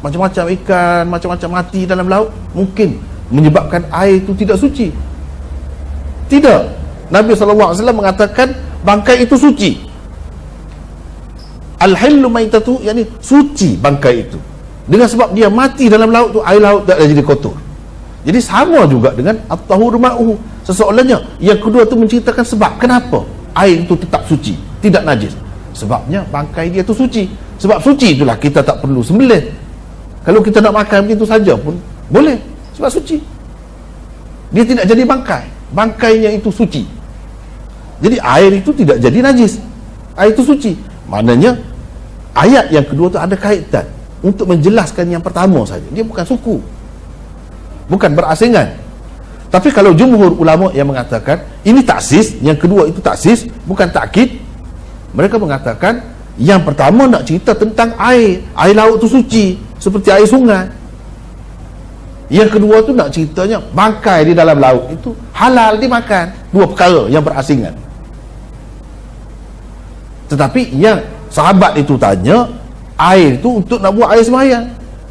macam-macam ikan, macam-macam mati dalam laut, mungkin menyebabkan air itu tidak suci. Tidak. Nabi SAW mengatakan bangkai itu suci. Al-hillu maitatuhu, yakni suci bangkai itu. Dengan sebab dia mati dalam laut tu, air laut tak ada jadi kotor. Jadi sama juga dengan at-tahuru ma'uhu. Sesoalannya yang kedua tu menceritakan sebab kenapa air itu tetap suci, tidak najis. Sebabnya bangkai dia tu suci. Sebab suci itulah kita tak perlu sembelih. Kalau kita nak makan begitu saja pun boleh, sebab suci. Dia tidak jadi bangkai, bangkainya itu suci. Jadi air itu tidak jadi najis, air itu suci. Maknanya ayat yang kedua tu ada kaitan untuk menjelaskan yang pertama saja. Dia bukan suku, bukan berasingan. Tapi kalau jumhur ulama yang mengatakan ini taksis, yang kedua itu taksis, bukan takkid, mereka mengatakan yang pertama nak cerita tentang air laut itu suci seperti air sungai. Yang kedua tu nak ceritanya bangkai di dalam laut itu halal dimakan. Dua perkara yang berasingan. Tetapi yang sahabat itu tanya, air itu untuk nak buat air sembahyang.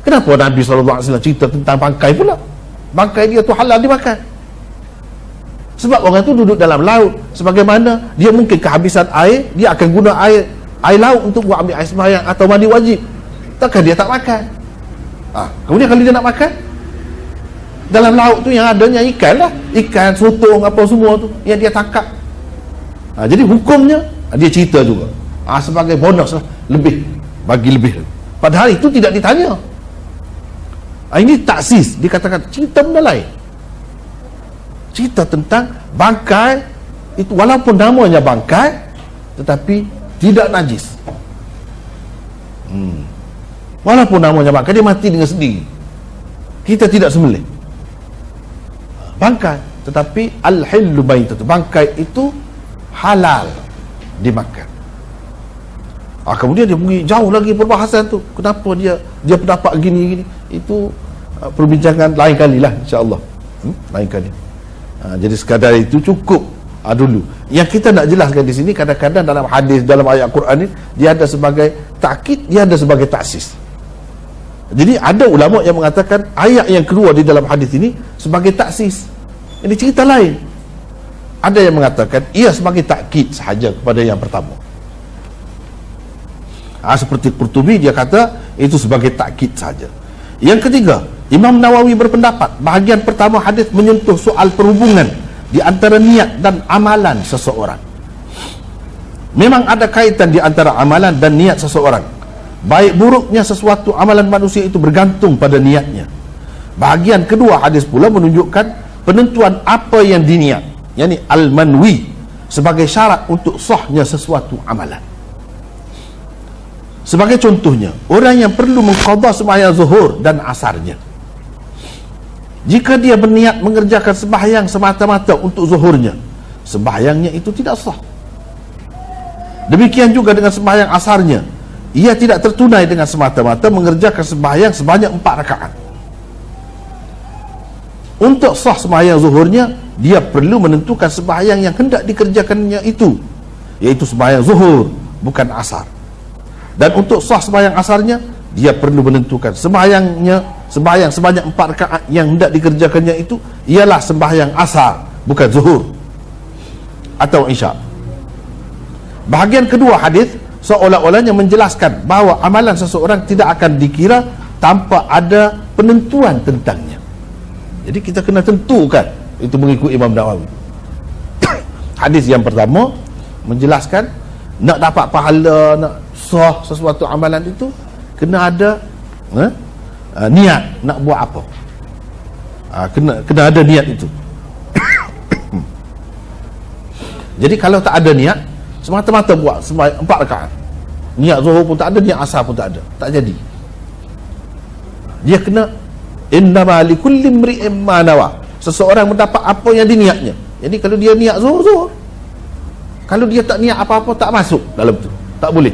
Kenapa Nabi SAW cerita tentang bangkai pula? Bangkai dia tu halal dimakan. Sebab orang tu duduk dalam laut, sebagaimana dia mungkin kehabisan air, dia akan guna air laut untuk buat ambil air sembahyang atau mandi wajib. Takkan dia tak makan? Kemudian kalau dia nak makan, dalam laut tu yang adanya ikan lah, ikan, sotong, apa semua tu yang dia tangkap. Jadi hukumnya dia cerita juga sebagai bonus lah, lebih, bagi lebih. Padahal itu tidak ditanya. Ini taksis, dikatakan cerita benda lain, cerita tentang bangkai itu, walaupun namanya bangkai tetapi tidak najis. Walaupun namanya bangkai, dia mati dengan sendiri, kita tidak sembelih bangkai, tetapi al-hillu maitatu, bangkai itu halal dimakan. Kemudian dia pergi jauh lagi perbahasan tu, kenapa dia pendapat gini. Itu perbincangan lain kali lah, insya-Allah. Lain kali. Jadi sekadar itu cukup dulu. Yang kita nak jelaskan di sini, kadang-kadang dalam hadis, dalam ayat Quran ni, dia ada sebagai takkid, dia ada sebagai taksis. Jadi ada ulama yang mengatakan ayat yang keluar di dalam hadis ini sebagai taksis. Ini cerita lain. Ada yang mengatakan ia sebagai takkid sahaja kepada yang pertama. Seperti Qurtubi, dia kata itu sebagai takkid saja. Yang ketiga, Imam Nawawi berpendapat bahagian pertama hadis menyentuh soal perhubungan di antara niat dan amalan seseorang. Memang ada kaitan di antara amalan dan niat seseorang. Baik buruknya sesuatu amalan manusia itu bergantung pada niatnya. Bahagian kedua hadis pula menunjukkan penentuan apa yang diniat, yakni al-manwi, sebagai syarat untuk sahnya sesuatu amalan. Sebagai contohnya, orang yang perlu mengqadha sembahyang zuhur dan asarnya, jika dia berniat mengerjakan sembahyang semata-mata untuk zuhurnya, sembahyangnya itu tidak sah. Demikian juga dengan sembahyang asarnya, ia tidak tertunai dengan semata-mata mengerjakan sembahyang sebanyak 4 rakaat. Untuk sah sembahyang zuhurnya, dia perlu menentukan sembahyang yang hendak dikerjakannya itu, iaitu sembahyang zuhur, bukan asar. Dan untuk sah sembahyang asarnya, dia perlu menentukan sembahyang sebanyak 4 rakaat yang hendak dikerjakannya itu ialah sembahyang asar, bukan zuhur atau isya. Bahagian kedua hadis seolah-olahnya menjelaskan bahawa amalan seseorang tidak akan dikira tanpa ada penentuan tentangnya. Jadi kita kena tentukan, itu mengikut Imam Nawawi. Hadis yang pertama menjelaskan nak dapat pahala, nak sah sesuatu amalan itu kena ada niat nak buat apa. Kena ada niat itu. Jadi kalau tak ada niat, semata-mata buat 4 rakaat, niat zuhur pun tak ada, niat asar pun tak ada, tak jadi. Dia kena innama likulli imri'in ma nawa, seseorang mendapat apa yang diniatnya. Jadi kalau dia niat zuhur, kalau dia tak niat apa-apa, tak masuk dalam tu, tak boleh.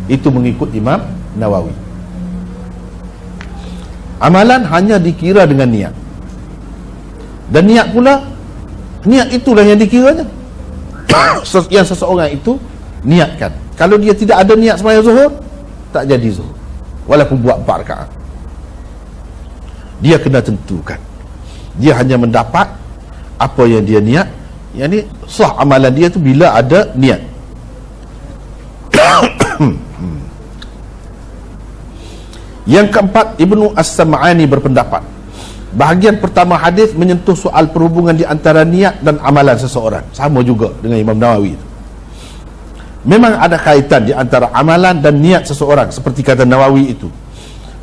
Itu mengikut Imam Nawawi. Amalan hanya dikira dengan niat, dan niat pula, niat itulah yang dikiranya. Yang seseorang itu niatkan. Kalau dia tidak ada niat sembahyang zuhur, tak jadi zuhur, walaupun buat 4 rakaat. Dia kena tentukan, dia hanya mendapat apa yang dia niat, yang ni sah amalan dia tu bila ada niat. Yang keempat, Ibnu As-Sam'ani berpendapat bahagian pertama hadis menyentuh soal perhubungan di antara niat dan amalan seseorang. Sama juga dengan Imam Nawawi itu. Memang ada kaitan di antara amalan dan niat seseorang seperti kata Nawawi itu.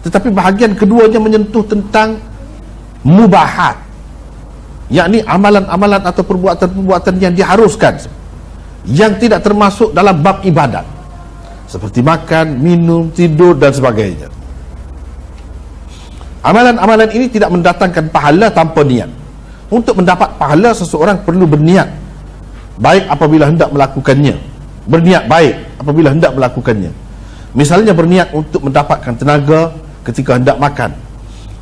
Tetapi bahagian keduanya menyentuh tentang mubahat, yakni amalan-amalan atau perbuatan-perbuatan yang diharuskan, yang tidak termasuk dalam bab ibadat, seperti makan, minum, tidur dan sebagainya. Amalan-amalan ini tidak mendatangkan pahala tanpa niat. Untuk mendapat pahala, seseorang perlu berniat baik apabila hendak melakukannya, berniat baik apabila hendak melakukannya. Misalnya berniat untuk mendapatkan tenaga ketika hendak makan.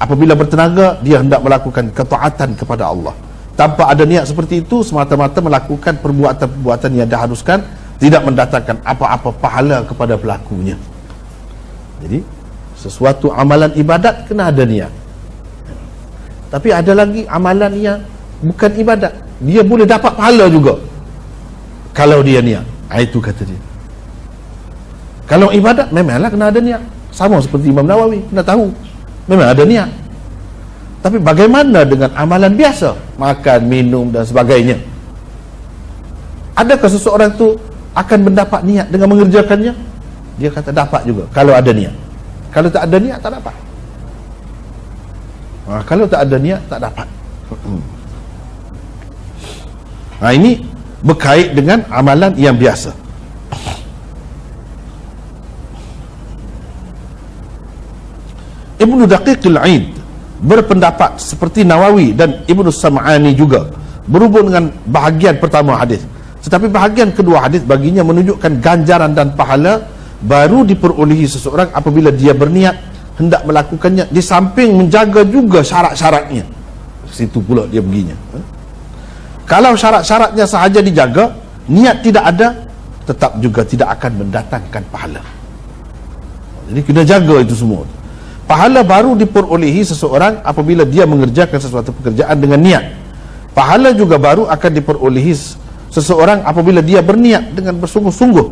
Apabila bertenaga, dia hendak melakukan ketaatan kepada Allah. Tanpa ada niat seperti itu, semata-mata melakukan perbuatan-perbuatan yang diharuskan, tidak mendatangkan apa-apa pahala kepada pelakunya. Jadi sesuatu amalan ibadat kena ada niat. Tapi ada lagi amalan yang bukan ibadat, dia boleh dapat pahala juga kalau dia niat. Itu kata dia. Kalau ibadat memanglah kena ada niat. Sama seperti Imam Nawawi, kena tahu memang ada niat. Tapi bagaimana dengan amalan biasa, makan, minum dan sebagainya? Adakah seseorang tu akan mendapat niat dengan mengerjakannya? Dia kata dapat juga kalau ada niat. Kalau tak ada niat, tak dapat. Kalau tak ada niat, tak dapat. Ini berkait dengan amalan yang biasa. Ibnu Daqiqil Aid berpendapat seperti Nawawi dan Ibnu Sam'ani juga berhubung dengan bahagian pertama hadis. Tetapi bahagian kedua hadis baginya menunjukkan ganjaran dan pahala baru diperolehi seseorang apabila dia berniat hendak melakukannya, di samping menjaga juga syarat-syaratnya. Situ pula dia perginya. Kalau syarat-syaratnya sahaja dijaga, niat tidak ada, tetap juga tidak akan mendatangkan pahala. Jadi kena jaga itu semua. Pahala baru diperolehi seseorang apabila dia mengerjakan sesuatu pekerjaan dengan niat. Pahala juga baru akan diperolehi seseorang apabila dia berniat dengan bersungguh-sungguh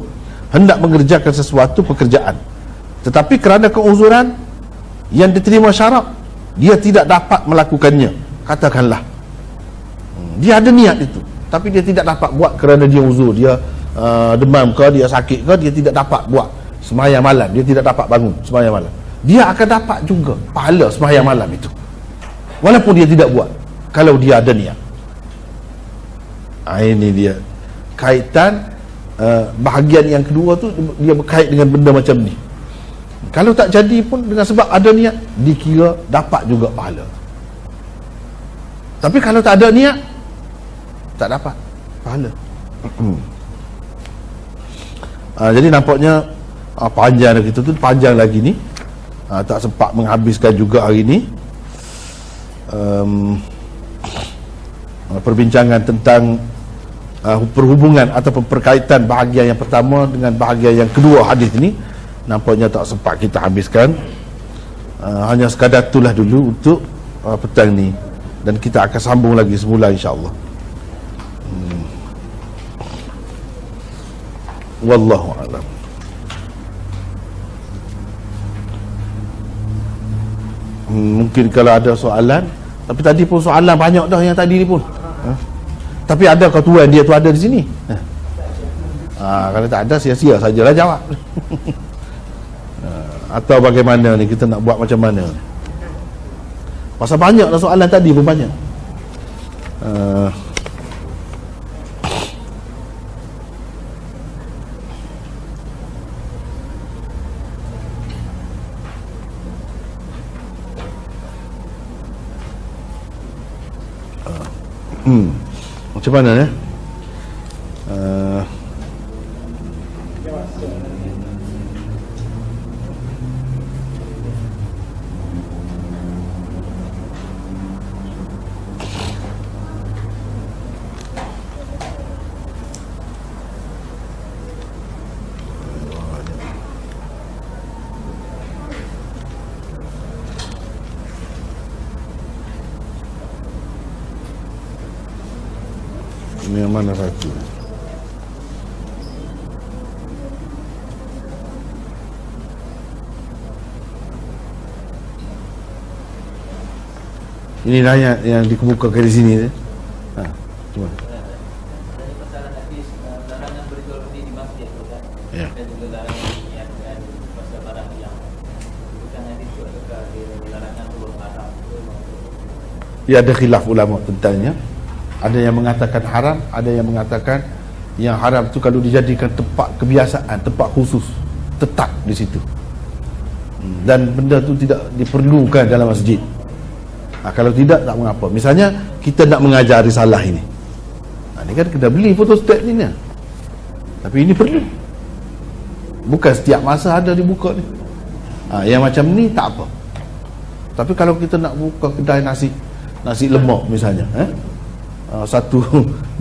hendak mengerjakan sesuatu pekerjaan. Tetapi kerana keuzuran yang diterima syarat, dia tidak dapat melakukannya. Katakanlah dia ada niat itu, tapi dia tidak dapat buat kerana dia uzur, dia demam ke, dia sakit ke, dia tidak dapat buat sembahyang malam, dia tidak dapat bangun sembahyang malam. Dia akan dapat juga pahala sembahyang malam itu, walaupun dia tidak buat, kalau dia ada niat. Ini dia kaitan bahagian yang kedua tu, dia berkait dengan benda macam ni. Kalau tak jadi pun dengan sebab ada niat, dikira dapat juga pahala. Tapi kalau tak ada niat, tak dapat pahala. Jadi nampaknya panjang kita tu, panjang lagi ni. Tak sempat menghabiskan juga hari ni perbincangan tentang perhubungan ataupun perkaitan bahagian yang pertama dengan bahagian yang kedua hadis ini. Nampaknya tak sempat kita habiskan. Hanya sekadar itulah dulu untuk petang ni, dan kita akan sambung lagi semula insya-Allah. Wallahu a'lam. Mungkin kalau ada soalan, tapi tadi pun soalan banyak dah yang tadi ni pun. Tapi ada kau tuan dia tu ada di sini. Kalau tak ada, sia-sia sajalah jawab. Atau bagaimana ni, kita nak buat macam mana? Pasal banyak dah soalan tadi pun banyak. Macam mana ya? Ini yang mana satu? Inilah yang dikemukakan di sini. Cuma. Ya. Ya, ada khilaf ulama tentangnya. Ada yang mengatakan haram, ada yang mengatakan yang haram tu kalau dijadikan tempat kebiasaan, tempat khusus, tetap di situ, dan benda tu tidak diperlukan dalam masjid. Kalau tidak, tak mengapa. Misalnya kita nak mengajar risalah ini, ini kan kena beli fotostat ni, tapi ini perlu, bukan setiap masa ada dibuka ni. Yang macam ni tak apa. Tapi kalau kita nak buka kedai nasi lemak misalnya, satu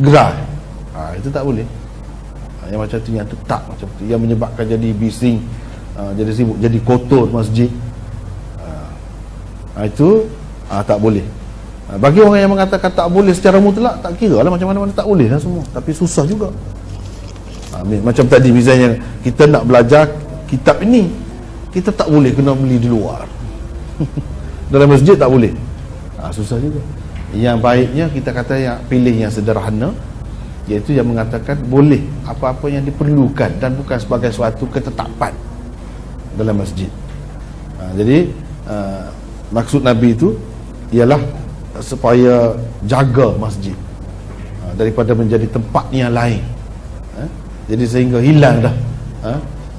gerai, itu tak boleh. Yang macam tu, yang tetap macam tu, yang menyebabkan jadi bising, jadi sibuk, jadi kotor masjid, itu tak boleh. Bagi orang yang mengatakan tak boleh secara mutlak, tak kira lah macam mana-mana, tak boleh lah semua. Tapi susah juga. Macam tadi misalnya kita nak belajar kitab ini, kita tak boleh, kena beli di luar. Dalam masjid tak boleh. Susah juga. Yang baiknya kita kata yang pilih yang sederhana, iaitu yang mengatakan boleh apa-apa yang diperlukan dan bukan sebagai suatu ketetapan dalam masjid. Jadi maksud Nabi itu ialah supaya jaga masjid daripada menjadi tempat yang lain. Jadi sehingga hilang dah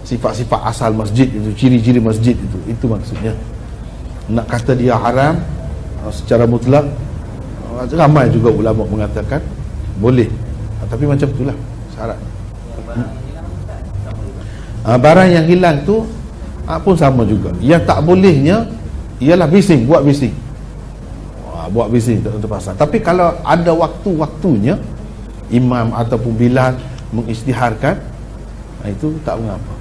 sifat-sifat asal masjid itu, ciri-ciri masjid itu maksudnya. Nak kata dia haram secara mutlak, ramai juga ulama mengatakan boleh, tapi macam itulah syarat. Barang yang hilang tu pun sama juga. Yang tak bolehnya ialah bising, buat bising. buat bising tak tentu pasal. Tapi kalau ada waktu-waktunya imam ataupun Bilal mengisytiharkan, itu tak mengapa.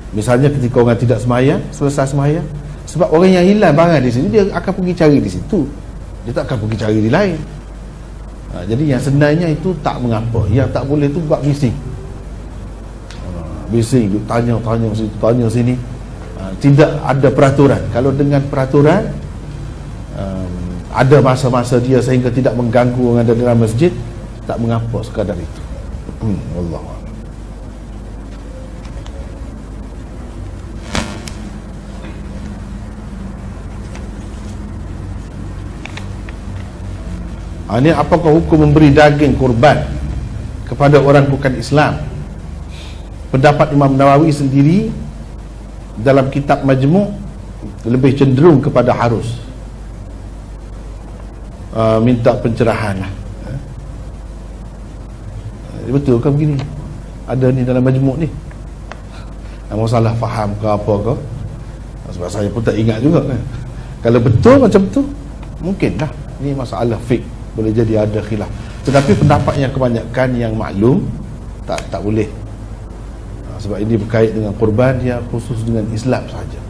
Misalnya ketika orang tidak semayang, selesai semayang, sebab orang yang hilang barang di sini, dia akan pergi cari di situ, dia tak akan pergi cari di lain. Jadi yang sebenarnya itu tak mengapa. Yang tak boleh tu buat bising. Bising, tanya situ, tanya sini. Tidak ada peraturan. Kalau dengan peraturan, ada masa-masa dia sehingga tidak mengganggu orang ada dalam masjid, tak mengapa sekadar itu. Wallahu a'lam. Ini apakah hukum memberi daging kurban kepada orang bukan Islam? Pendapat Imam Nawawi sendiri dalam kitab Majmu' lebih cenderung kepada harus minta pencerahan lah. Betul ke begini? Ada ni dalam Majmu' ni, masalah faham ke apa ke? Sebab saya pun tak ingat juga kan. Kalau betul macam tu, mungkinlah ni masalah fiqh, boleh jadi ada khilaf. Tetapi pendapat yang kebanyakan yang maklum, tak boleh. Sebab ini berkait dengan kurban, dia khusus dengan Islam saja.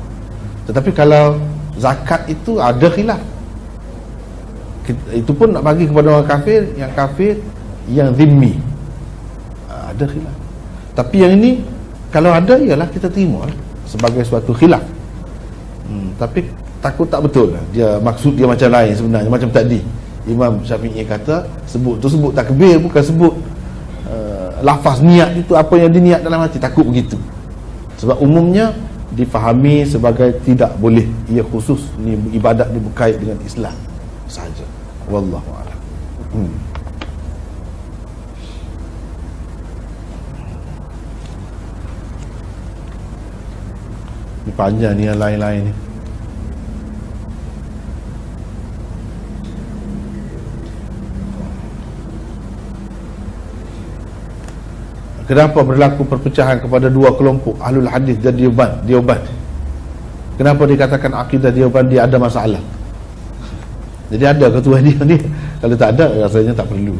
Tetapi kalau zakat itu ada khilaf. Itu pun nak bagi kepada orang kafir, yang zimmi, ada khilaf. Tapi yang ini kalau ada, ialah kita terima lah sebagai suatu khilaf. Tapi takut tak betul lah. Dia maksud dia macam lain sebenarnya. Macam tadi Imam Syafi'i kata, sebut takbir, bukan sebut lafaz niat itu, apa yang diniat dalam hati. Takut begitu. Sebab umumnya difahami sebagai tidak boleh. Ia khusus ni, ibadat ni berkait dengan Islam saja. Wallahu a'lam. Ni panjang ni, yang lain-lain ni. Kenapa berlaku perpecahan kepada dua kelompok, Ahlul Hadis dan Deoband? Kenapa dikatakan akidah Deoband dia ada masalah? Jadi ada ketua dia ni? Kalau tak ada, rasanya tak perlu.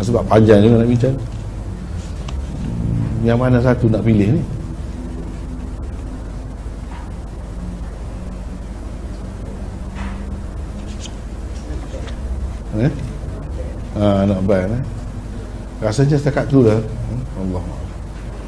Sebab panjang juga nak bincang. Yang mana satu nak pilih ni? Nak baik. Rasanya setakat tu lah. Allah.